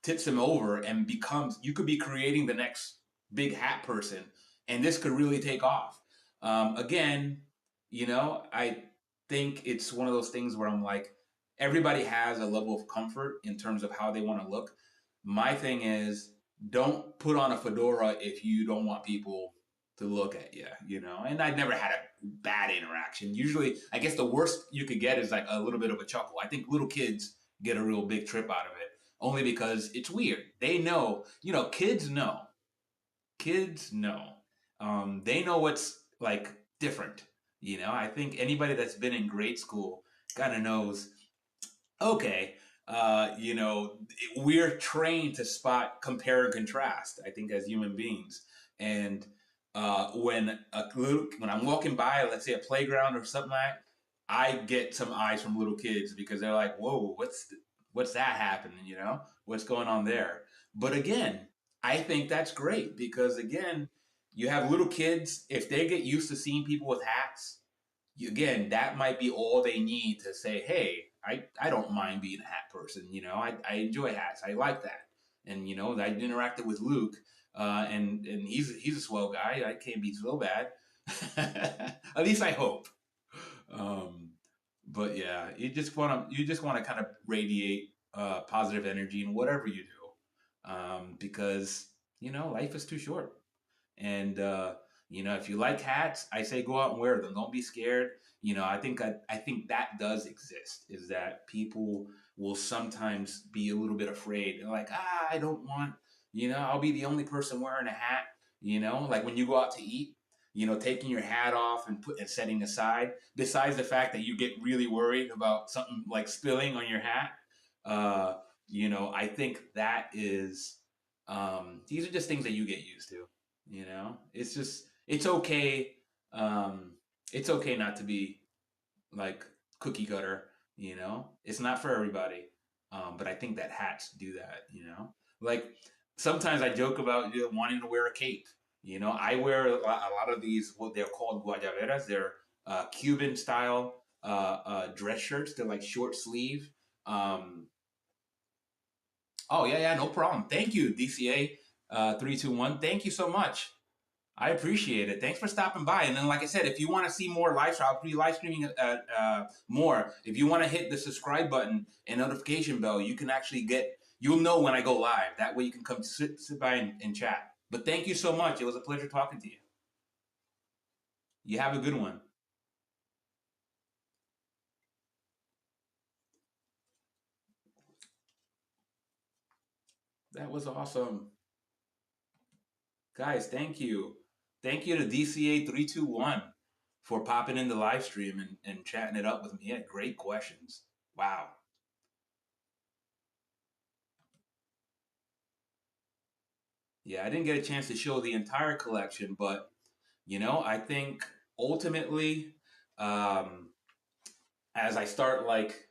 tips him over and becomes, you could be creating the next big hat person, and this could really take off. Again, I think it's one of those things where I'm like, everybody has a level of comfort in terms of how they want to look. My thing is, don't put on a fedora if you don't want people to look at you, And I never had a bad interaction. Usually, I guess the worst you could get is like a little bit of a chuckle. I think little kids get a real big trip out of it, only because it's weird. They know, kids know. Kids know. They know what's like different. I think anybody that's been in grade school kind of knows, okay, we're trained to spot, compare, and contrast. I think as human beings, and when I'm walking by, let's say a playground or something like, that, I get some eyes from little kids because they're like, "Whoa, what's that happening? What's going on there?" But again, I think that's great because again, you have little kids if they get used to seeing people with hats again, that might be all they need to say, hey, I don't mind being a hat person. I enjoy hats. I like that. And, I interacted with Luke, and he's a swell guy. I can't be so bad. At least I hope. Um, but yeah, you just want to kind of radiate positive energy in whatever you do, because life is too short. And if you like hats, I say go out and wear them. Don't be scared. I think that does exist. Is that people will sometimes be a little bit afraid. They're like, I don't want. I'll be the only person wearing a hat. Like when you go out to eat. Taking your hat off and setting aside. Besides the fact that you get really worried about something like spilling on your hat. Uh, I think that is. These are just things that you get used to. It's just it's okay. Um, it's okay not to be like cookie cutter. It's not for everybody. But I think that hats do that. Like sometimes I joke about wanting to wear a cape. I wear a lot of these what they're called guayaberas. They're Cuban style dress shirts. They're like short sleeve. Um, oh yeah, yeah, no problem. Thank you, DCA 321. Thank you so much. I appreciate it. Thanks for stopping by. And then, like I said, if you want to see more live stream, I'll be live streaming more. If you want to hit the subscribe button and notification bell, you can actually you'll know when I go live. That way you can come sit by and chat. But thank you so much. It was a pleasure talking to you. You have a good one. That was awesome. Guys, thank you. Thank you to DCA 321 for popping in the live stream and chatting it up with me. Yeah, great questions. Wow. Yeah, I didn't get a chance to show the entire collection, but I think ultimately, um, as I start like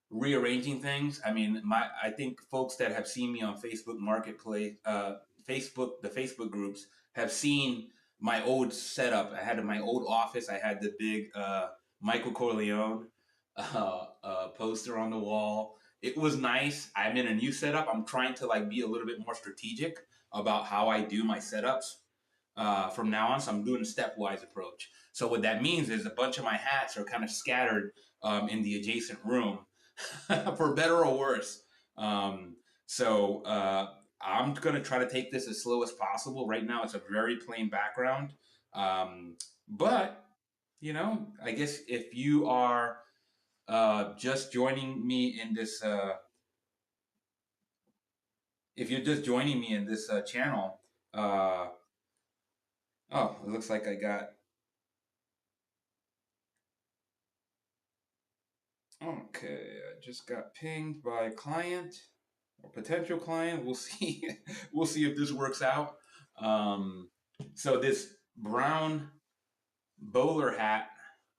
rearranging things, I mean, I think folks that have seen me on Facebook Marketplace, the Facebook groups have seen my old setup. I had my old office. I had the big Michael Corleone poster on the wall. It was nice. I'm in a new setup. I'm trying to like be a little bit more strategic about how I do my setups from now on. So I'm doing a stepwise approach. So what that means is a bunch of my hats are kind of scattered in the adjacent room, for better or worse. So I'm gonna try to take this as slow as possible. Right now, it's a very plain background, but I guess if you are just joining me in this, if you're just joining me in this channel, uh, oh, it looks like I got. Okay, I just got pinged by a client or potential client. We'll see. We'll see if this works out. Um, so this brown bowler hat.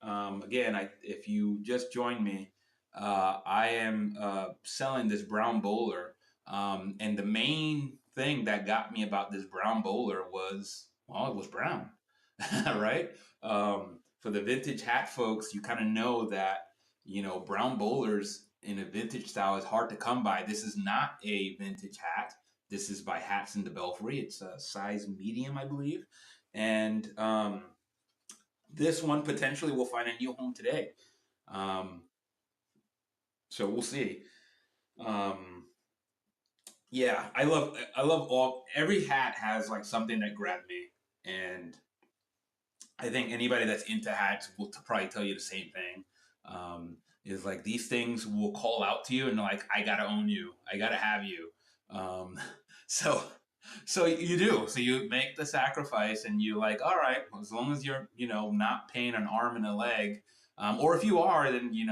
Again, if you just joined me, I am selling this brown bowler, and the main thing that got me about this brown bowler was, well, it was brown, right? For the vintage hat folks, you kind of know that brown bowlers in a vintage style is hard to come by. This is not a vintage hat. This is by Hats in the Belfry. It's a size medium, I believe, and this one potentially will find a new home today. Um, so we'll see. Um, yeah, I love all. Every hat has like something that grabbed me, and I think anybody that's into hats will probably tell you the same thing. Is like these things will call out to you and like, I gotta own you, I gotta have you. Um, so, so you do. So you make the sacrifice, and you like, all right, well, as long as you're, not paying an arm and a leg, or if you are, then you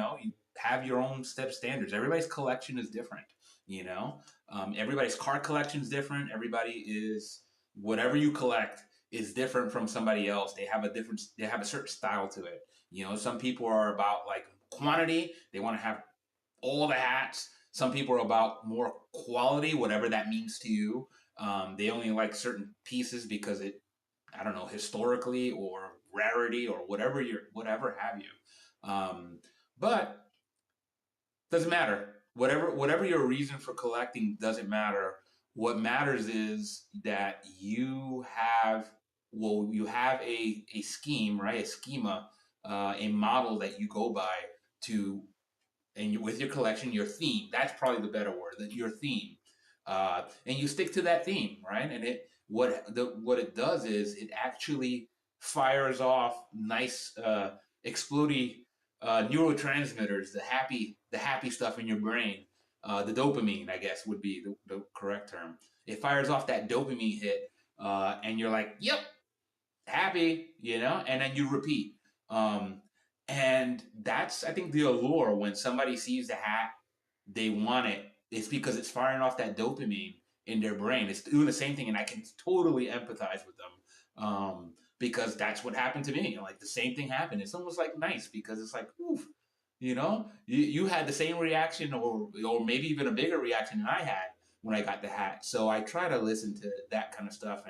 have your own step standards. Everybody's collection is different. You know, everybody's card collection is different. Everybody is whatever you collect is different from somebody else. They have a certain style to it. Some people are about like quantity. They want to have all the hats. Some people are about more quality, whatever that means to you. They only like certain pieces because it, I don't know, historically or rarity or whatever have you. But doesn't matter. Whatever your reason for collecting doesn't matter. What matters is that you have a scheme, right? A schema, a model that you go by to, and with your collection, your theme. That's probably the better word. That your theme, and you stick to that theme, right? And what it does is it actually fires off nice explodey neurotransmitters, the happy stuff in your brain. The dopamine, I guess, would be the correct term. It fires off that dopamine hit, and you're like, "Yep, happy," and then you repeat. Um, and that's, I think, the allure. When somebody sees the hat, they want it. It's because it's firing off that dopamine in their brain. It's doing the same thing, and I can totally empathize with them, because that's what happened to me. Like the same thing happened. It's almost like nice because it's like, oof, you had the same reaction, or maybe even a bigger reaction than I had when I got the hat. So I try to listen to that kind of stuff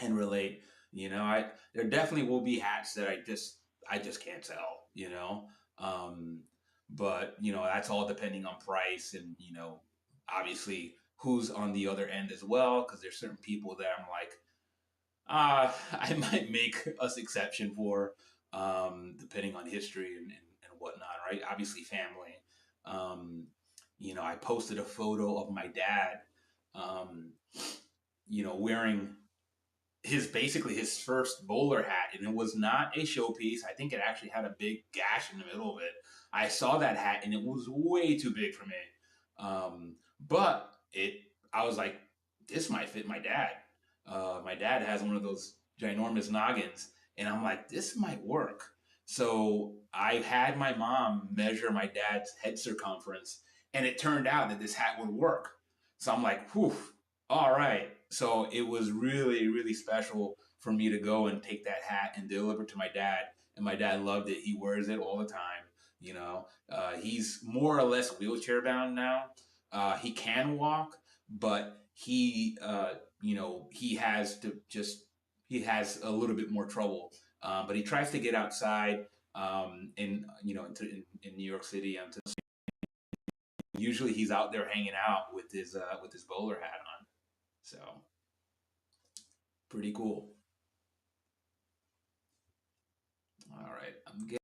and relate. I There definitely will be hats that I just can't sell. Um, but that's all depending on price, and obviously who's on the other end as well, because there's certain people that I'm like, I might make us exception for, depending on history and whatnot, right? Obviously family. Um, I posted a photo of my dad, um, wearing basically his first bowler hat, and it was not a showpiece. I think it actually had a big gash in the middle of it. I saw that hat, and it was way too big for me. But I was like, this might fit my dad. My dad has one of those ginormous noggins, and I'm like, this might work. So I had my mom measure my dad's head circumference, and it turned out that this hat would work. So I'm like, whew, all right. So it was really, really special for me to go and take that hat and deliver it to my dad. And my dad loved it. He wears it all the time. He's more or less wheelchair bound now. He can walk, but he has a little bit more trouble. But he tries to get outside, in New York City. Usually he's out there hanging out with his bowler hat on. So pretty cool. All right, I'm getting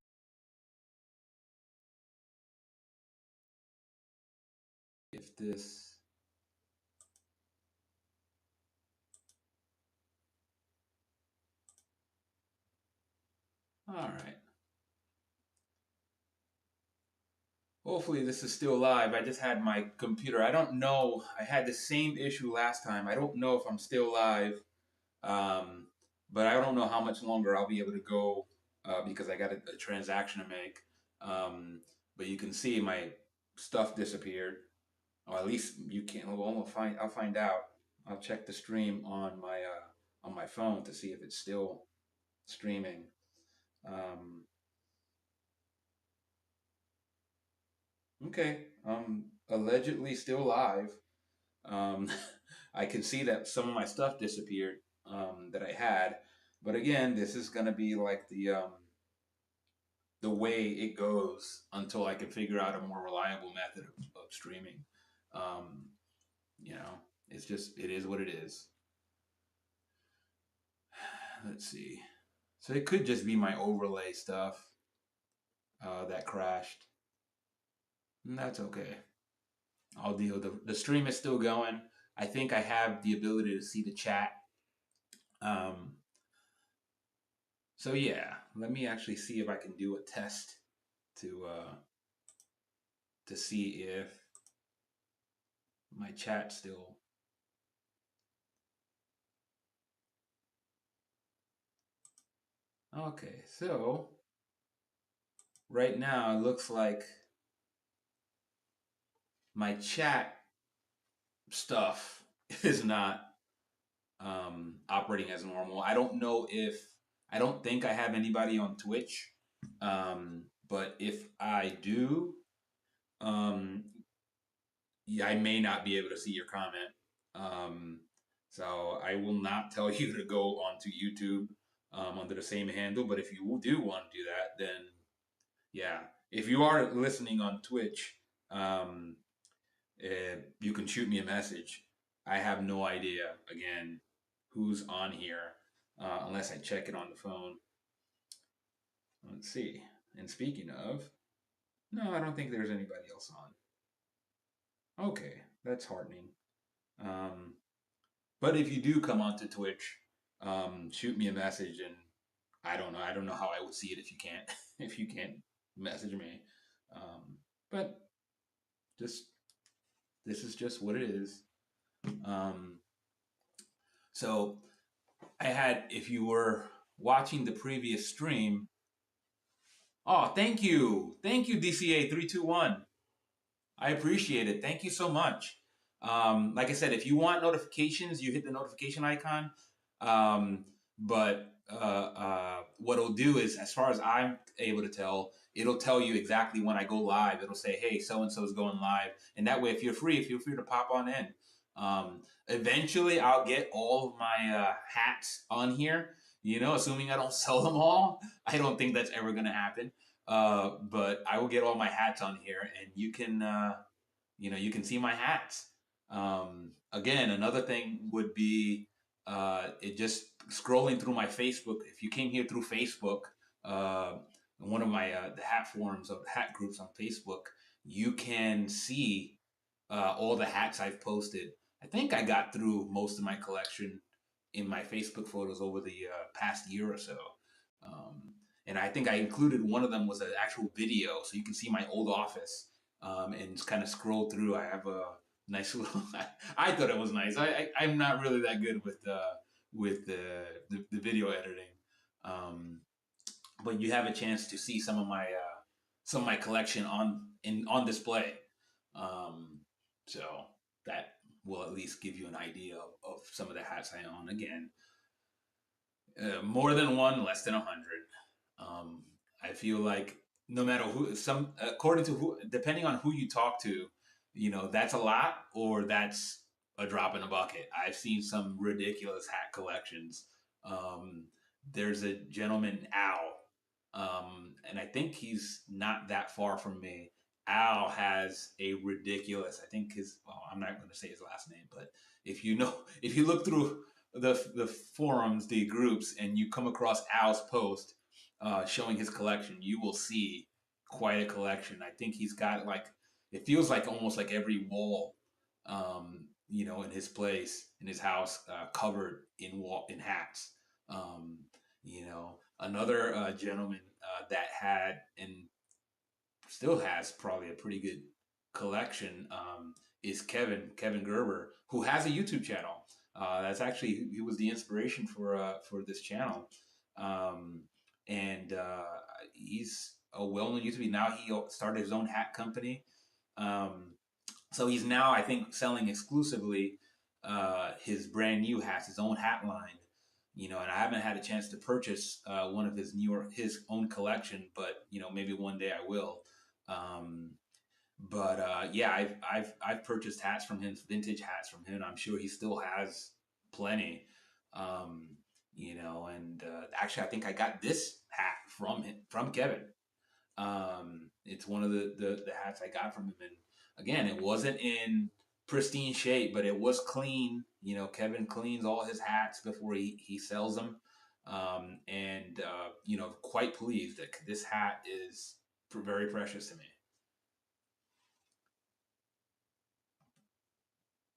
if this. All right. Hopefully this is still live. I just had my computer. I don't know. I had the same issue last time. I don't know if I'm still live. Um, but I don't know how much longer I'll be able to go, because I got a transaction to make. Um, but you can see my stuff disappeared, or at least you can. Well, I'll find out. I'll check the stream on my phone to see if it's still streaming. Um, okay, allegedly still live. Um, I can see that some of my stuff disappeared, that I had, but again, this is gonna be like the way it goes until I can figure out a more reliable method of streaming. Um, you know, it is what it is. Let's see. So it could just be my overlay stuff, that crashed. And that's okay. I'll deal. The stream is still going. I think I have the ability to see the chat. Um, So yeah, let me actually see if I can do a test to uh to see if my chat still. Okay, so right now it looks like my chat stuff is not operating as normal. I don't know if I don't think I have anybody on Twitch, but if I do, um, yeah, I may not be able to see your comment. Um, so I will not tell you to go onto YouTube under the same handle. But if you do want to do that, then yeah, if you are listening on Twitch, um, you can shoot me a message. I have no idea again who's on here unless I check it on the phone. Let's see. And speaking of, no, I don't think there's anybody else on. Okay, that's heartening. Um, but if you do come onto Twitch, shoot me a message, and I don't know. I don't know how I would see it if you can't if you can't message me. But just this is just what it is. Um, so I had, if you were watching the previous stream, oh, thank you, DCA321. I appreciate it. Thank you so much. Like I said, if you want notifications, you hit the notification icon. Um, but what it'll do is, as far as I'm able to tell, it'll tell you exactly when I go live. It'll say, "Hey, so and so is going live," and that way, if you're free, feel free to pop on in. Eventually, I'll get all of my hats on here. You know, assuming I don't sell them all. I don't think that's ever going to happen. But I will get all my hats on here, and you can see my hats. Again, another thing would be it just scrolling through my Facebook. If you came here through Facebook, uh, one of my the hat forums of hat groups on Facebook, you can see all the hats I've posted. I think I got through most of my collection in my Facebook photos over the past year or so. Um, and I think I included one of them was an actual video, so you can see my old office and kind of scroll through. I have a nice little. I thought it was nice. I'm not really that good with the video editing, um, but you have a chance to see some of my collection on display. Um, so that will at least give you an idea of some of the hats I own. Again, more than one, less than 100. Um, I feel like no matter who, some according to who, depending on who you talk to, that's a lot or that's a drop in a bucket. I've seen some ridiculous hat collections. Um, there's a gentleman, Al, and I think he's not that far from me. Al has a ridiculous. I think well, I'm not going to say his last name, but if you look through the forums, the groups, and you come across Al's post showing his collection, you will see quite a collection. I think he's got like it feels like almost like every wall, in his place in his house covered in hats. Um, another gentleman that had and still has probably a pretty good collection is Kevin Gerber, who has a YouTube channel. That's actually he was the inspiration for this channel, um, and he's a well-known YouTuber. Now he started his own hat company. Um, so he's now, I think, selling exclusively his brand new hats, his own hat line. And I haven't had a chance to purchase one of his own collection, but maybe one day I will. Um, but yeah, I've purchased hats from him, vintage hats from him. I'm sure he still has plenty. Um, and actually, I think I got this hat from Kevin. It's one of the hats I got from him, and again, it wasn't in pristine shape, but it was clean. Kevin cleans all his hats before he sells them, and quite pleased that this hat is very precious to me.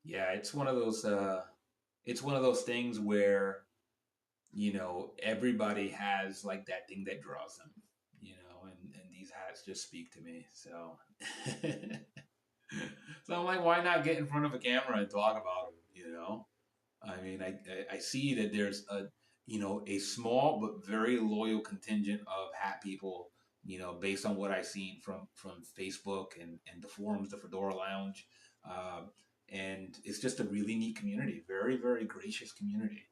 Yeah, it's one of those things where everybody has like that thing that draws them, and these hats just speak to me. So, so I'm like, why not get in front of a camera and talk about them? I mean, I see that there's a small but very loyal contingent of hat people, based on what I've seen from Facebook and the forums, the Fedora Lounge, uh, and it's just a really neat community, very very gracious community.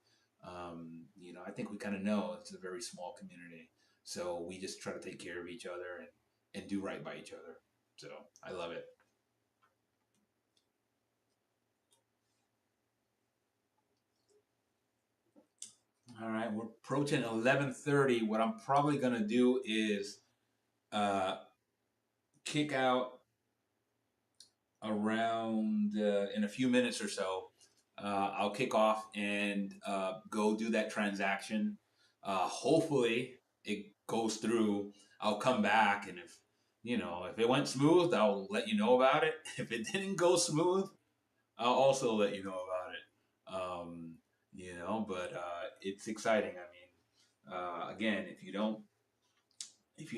I think we kind of know it's a very small community, so we just try to take care of each other and do right by each other. So I love it. All right, we're approaching 11:30. What I'm probably gonna do is uh, kick out around in a few minutes or so. I'll kick off and go do that transaction. Hopefully, it goes through. I'll come back, and if it went smooth, I'll let you know about it. If it didn't go smooth, I'll also let you know about it. But it's exciting. I mean, again, if you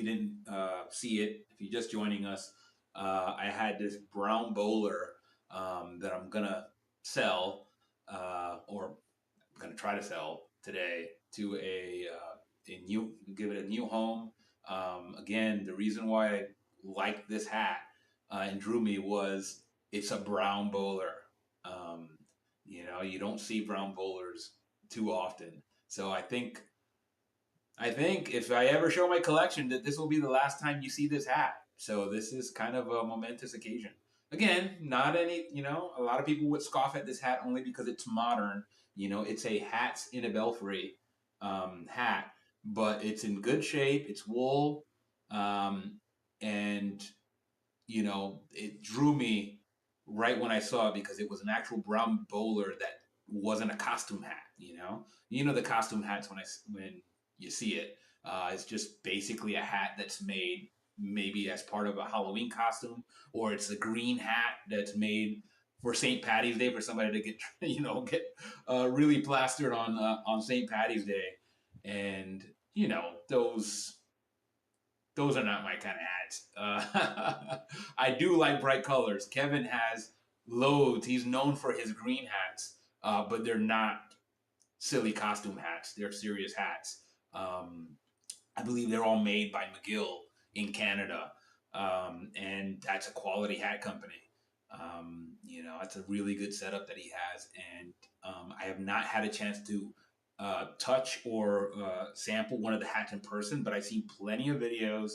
didn't see it, if you're just joining us, I had this brown bowler that I'm gonna sell, or I'm gonna try to sell today to give it a new home. Again, the reason why I liked this hat and drew me was it's a brown bowler. Um, you don't see brown bowlers too often, so I think if I ever show my collection, that this will be the last time you see this hat. So this is kind of a momentous occasion. Again, not any, a lot of people would scoff at this hat only because it's modern. It's a hats in a Belfry hat, but it's in good shape. It's wool, um, and it drew me right when I saw it because it was an actual brown bowler that wasn't a costume hat. The costume hats when you see it, it's just basically a hat that's made maybe as part of a Halloween costume, or it's a green hat that's made for St. Patty's Day for somebody to get get really plastered on St. Patty's Day, and those are not my kind of hats. I do like bright colors. Kevin has loads. He's known for his green hats, but they're not silly costume hats. They're serious hats. Um, I believe they're all made by McGill in Canada, and that's a quality hat company. It's a really good setup that he has, and I have not had a chance to touch or sample one of the hats in person, but I've seen plenty of videos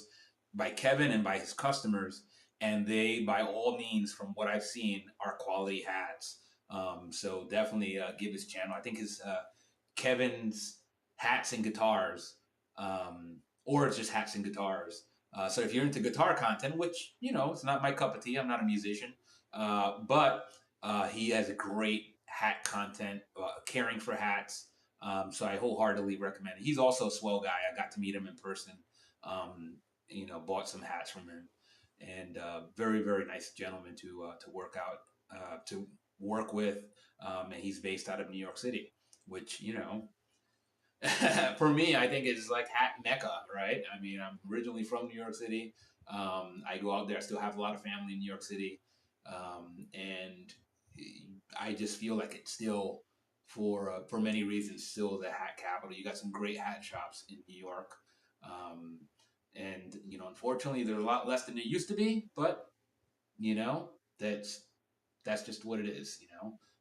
by Kevin and by his customers, and they, by all means, from what I've seen, are quality hats. So definitely give his channel. I think his Kevin's Hats and Guitars, or it's just hats and guitars. So if you're into guitar content, which it's not my cup of tea, I'm not a musician, but he has a great hat content, caring for hats. So I wholeheartedly recommend it. He's also a swell guy. I got to meet him in person. Bought some hats from him, and very very nice gentleman to work with. And he's based out of New York City, which for me, I think it's like hat mecca, right? I mean, I'm originally from New York City. I go out there. I still have a lot of family in New York City, and I just feel like it's still, for many reasons, still the hat capital. You got some great hat shops in New York, um, and unfortunately, there are a lot less than there used to be. But you know, that's that's just what it is.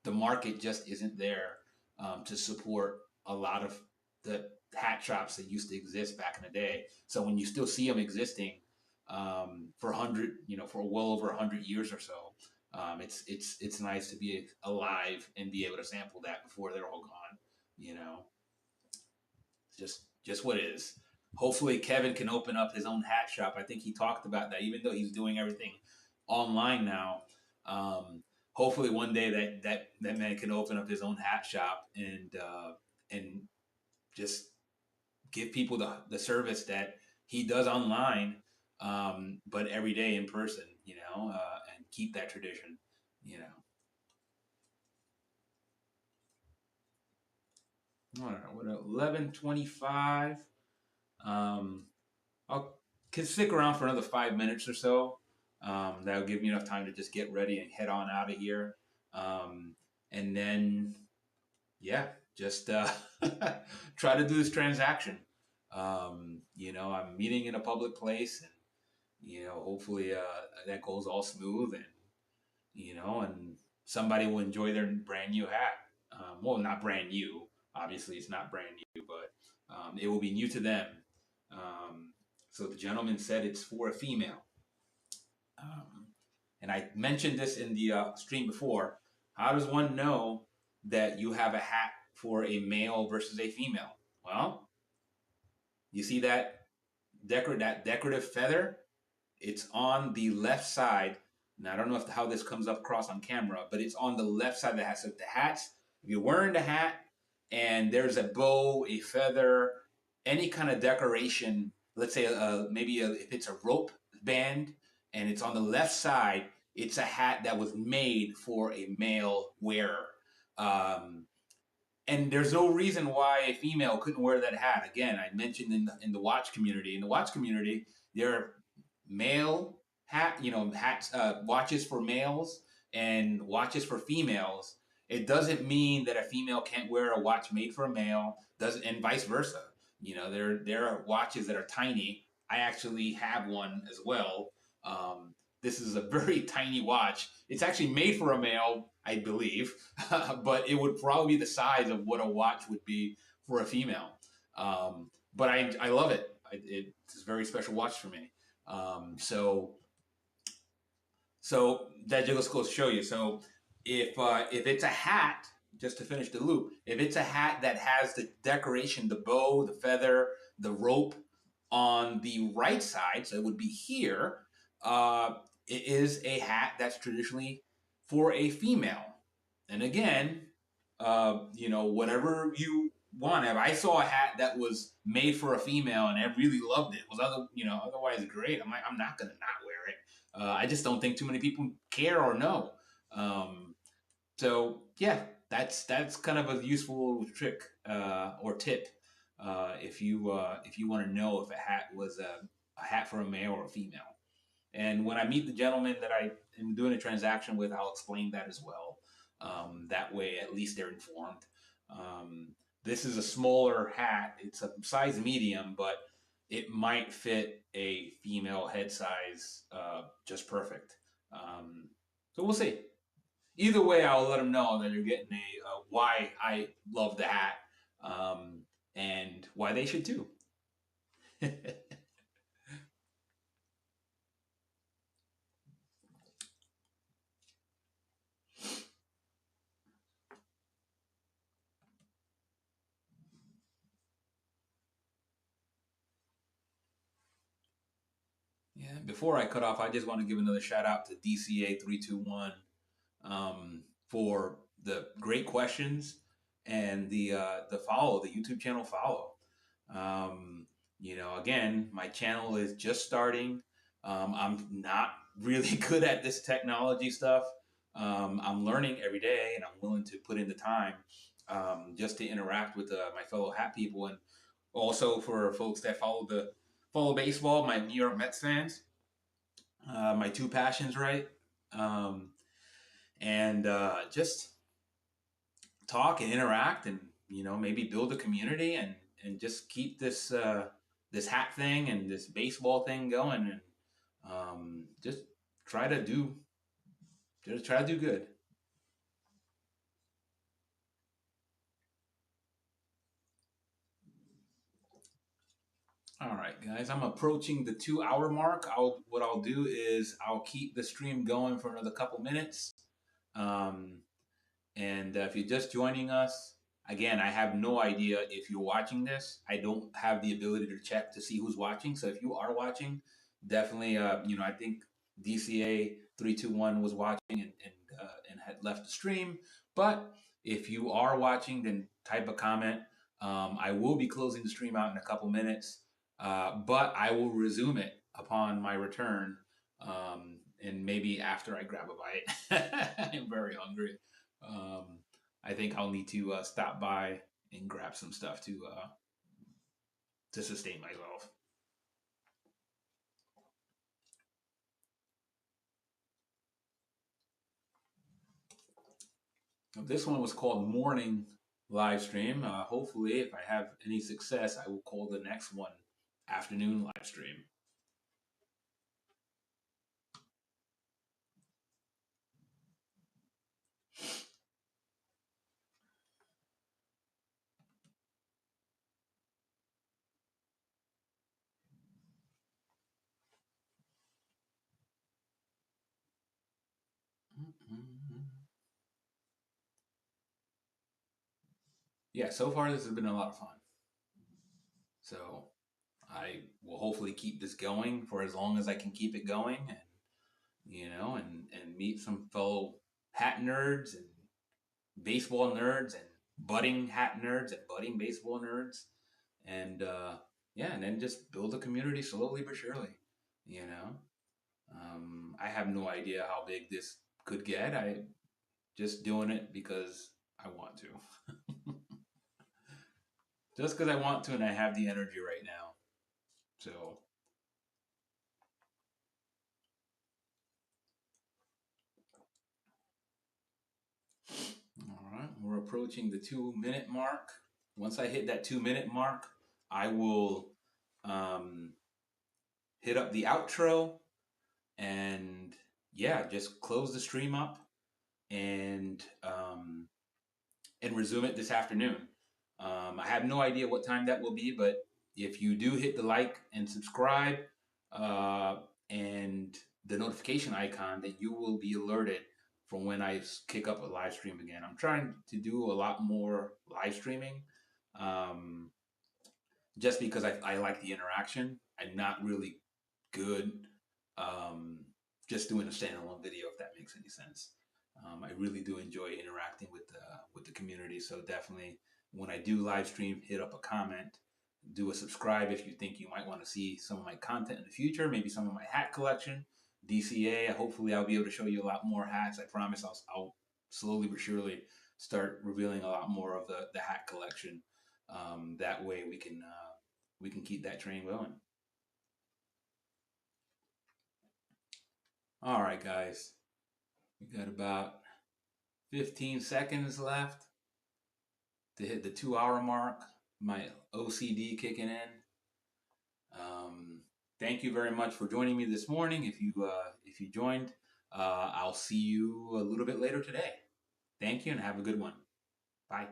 The market just isn't there to support a lot of the hat shops that used to exist back in the day. So when you still see them existing for well over 100 years or so, it's nice to be alive and be able to sample that before they're all gone. You know, just what it is. Hopefully, Kevin can open up his own hat shop. I think he talked about that, even though he's doing everything online now. Hopefully, one day that man can open up his own hat shop and just give people the service that he does online, but every day in person. And keep that tradition. You know. All right, what 11:25. Um, I'll can stick around for another 5 minutes or so. That'll give me enough time to just get ready and head on out of here. Um, and then, yeah, just try to do this transaction. I'm meeting in a public place, and hopefully that goes all smooth, and somebody will enjoy their brand new hat. Well, not brand new. Obviously, it's not brand new, but it will be new to them. Um, so the gentleman said it's for a female. Um, and I mentioned this in the stream before. How does one know that you have a hat for a male versus a female? Well, you see that decorative feather? It's on the left side. Now I don't know how this comes up across on camera, but it's on the left side of the hat. So if the hats, if you're wearing the hat and there's a bow, a feather, any kind of decoration, let's say if it's a rope band and it's on the left side, it's a hat that was made for a male wearer. Um, and there's no reason why a female couldn't wear that hat. Again, I mentioned in the watch community. In the watch community, there are male hats, watches for males and watches for females. It doesn't mean that a female can't wear a watch made for a male. Doesn't and vice versa. There are watches that are tiny. I actually have one as well. This is a very tiny watch. It's actually made for a male, I believe, but it would probably be the size of what a watch would be for a female. But I love it. It's a very special watch for me. So that just goes to show you. So if it's a hat, just to finish the loop, if it's a hat that has the decoration, the bow, the feather, the rope on the right side, so it would be here. It is a hat that's traditionally for a female. And again, whatever you want. If I saw a hat that was made for a female and I really loved it, was otherwise great. I'm not gonna not wear it. I just don't think too many people care or know. Um, so yeah, that's kind of a useful trick or tip if you want to know if a hat was a hat for a male or a female. And when I meet the gentleman that I am doing a transaction with, I'll explain that as well. That way, at least they're informed. Um, this is a smaller hat. It's a size medium, but it might fit a female head size just perfect. Um, so we'll see. Either way, I'll let them know that you're getting why I love the hat and why they should too. Yeah, before I cut off, I just want to give another shout out to DCA321 for the great questions and the YouTube channel follow. Um, again, my channel is just starting. I'm not really good at this technology stuff. I'm learning every day, and I'm willing to put in the time just to interact with my fellow hat people, and also for folks that follow baseball, my New York Mets fans, my two passions, right? Um, and just talk and interact, and maybe build a community, and just keep this hat thing and this baseball thing going, and just try to do good. All right, guys, I'm approaching the 2 hour mark. What I'll do is I'll keep the stream going for another couple minutes. Um, And if you're just joining us, again, I have no idea if you're watching this. I don't have the ability to check to see who's watching. So if you are watching, definitely, I think DCA321 was watching and had left the stream. But if you are watching, then type a comment. I will be closing the stream out in a couple minutes, but I will resume it upon my return, and maybe after I grab a bite. I'm very hungry. Um, I think I'll need to stop by and grab some stuff to sustain myself. This one was called Morning Live Stream. Hopefully, if I have any success, I will call the next one Afternoon Live Stream. Yeah, so far this has been a lot of fun. So I will hopefully keep this going for as long as I can keep it going, and and meet some fellow hat nerds and baseball nerds and budding hat nerds and budding baseball nerds, and yeah, and then just build a community slowly but surely. You know, I have no idea how big this could get. I just doing it because I want to. Just because I want to and I have the energy right now. So, all right, we're approaching the 2 minute mark. Once I hit that 2 minute mark, I will um, hit up the outro and yeah, just close the stream up and resume it this afternoon. I have no idea what time that will be, but if you do hit the like and subscribe uh, and the notification icon, then you will be alerted from when I kick up a live stream again. I'm trying to do a lot more live streaming um, just because I like the interaction. I'm not really good um, just doing a standalone video, if that makes any sense. I really do enjoy interacting with the community. So definitely, when I do live stream, hit up a comment, do a subscribe if you think you might want to see some of my content in the future. Maybe some of my hat collection, DCA. Hopefully, I'll be able to show you a lot more hats. I promise. I'll slowly but surely start revealing a lot more of the hat collection. That way, we can keep that train going. All right, guys. We got about 15 seconds left to hit the 2 hour mark. My OCD kicking in. Thank you very much for joining me this morning. If you joined, I'll see you a little bit later today. Thank you and have a good one. Bye.